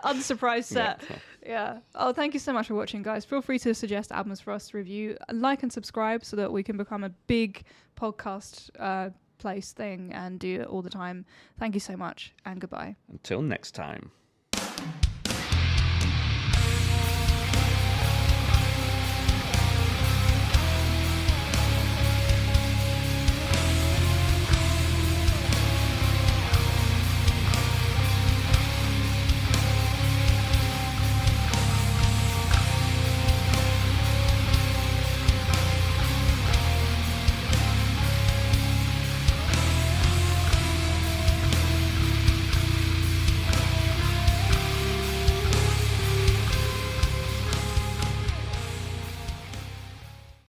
Unsurprised set. Yeah. Oh, thank you so much for watching, guys. Feel free to suggest albums for us to review, like and subscribe so that we can become a big podcast place thing and do it all the time. Thank you so much, and goodbye. Until next time.